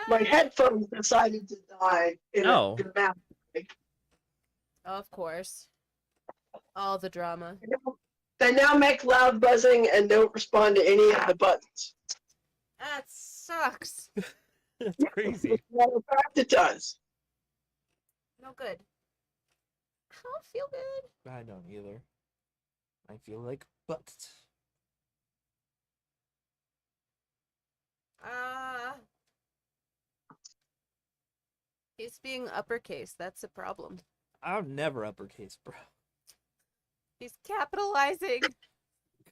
My Ah. headphones decided to die in Oh. a dramatic way. Of course. All the drama. They now make loud buzzing and don't respond to any of the buttons. That sucks. That's crazy. As a matter of fact, it does. No good. I don't feel good. I don't either. I feel like butt. He's being uppercase. That's a problem. I'm never uppercase, bro. He's capitalizing.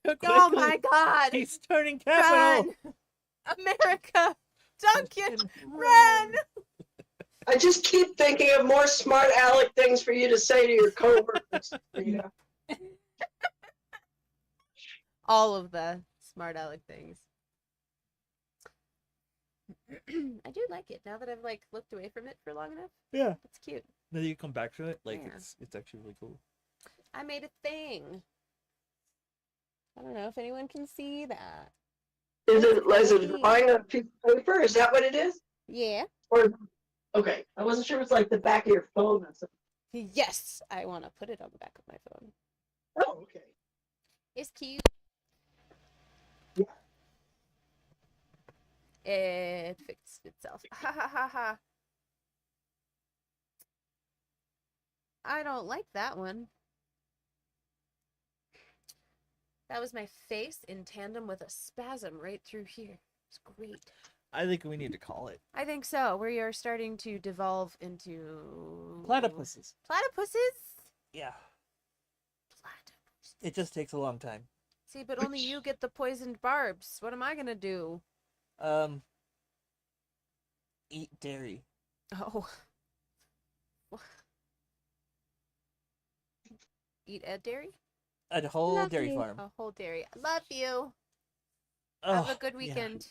Quickly. Oh my god. He's turning capital. Run! America! Duncan! Run! I just keep thinking of more smart aleck things for you to say to your coworkers. Rita. All of the smart aleck things. I do like it now that I've like looked away from it for long enough. Yeah. It's cute. Then you come back to it, like Yeah. it's actually really cool. I made a thing. I don't know if anyone can see that. Is it a drawing on a piece of paper? Is that what it is? Yeah. Or Okay. I wasn't sure it was like the back of your phone or something. Yes, I want to put it on the back of my phone. Oh, okay. It's cute. Yeah. It fixed itself. Ha ha ha ha. I don't like that one. That was my face in tandem with a spasm right through here. It's great. I think we need to call it I think so. We are starting to devolve into platypuses. Platypuses? Yeah, Platypus. it just takes a long time. See, but only you get the poisoned barbs. What am I gonna do? Eat dairy. Oh. Eat a dairy? A whole Love dairy you. farm. A whole dairy. Love you. Oh, Have a good weekend.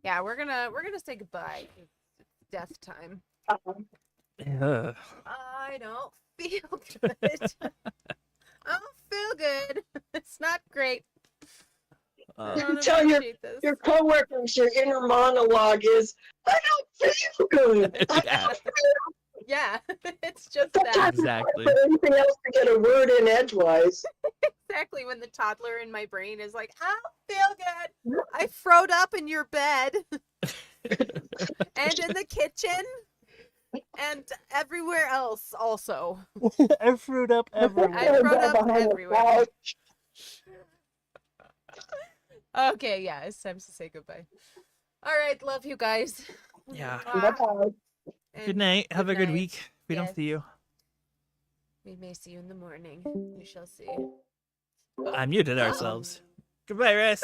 Yeah, we're gonna say goodbye. It's death time. Yeah. I don't feel good. I don't feel good. It's not great. I don't Tell appreciate this. your coworkers your inner monologue is, I don't feel good. I Yeah. don't feel Yeah, it's just that. Sometimes Exactly. for anything else to get a word in edgewise. Exactly when the toddler in my brain is like, I don't feel good. I froed up in your bed and in the kitchen and everywhere else also. I fruit up I everywhere. froed up Behind the everywhere. couch. Okay, yeah, it's time to say goodbye. All right, love you guys. Yeah. Mwah. Bye-bye. Good And night. Have a good night. week. If we don't Yes. see you. We may see you in the morning. We shall see. I muted ourselves. Goodbye, Rice.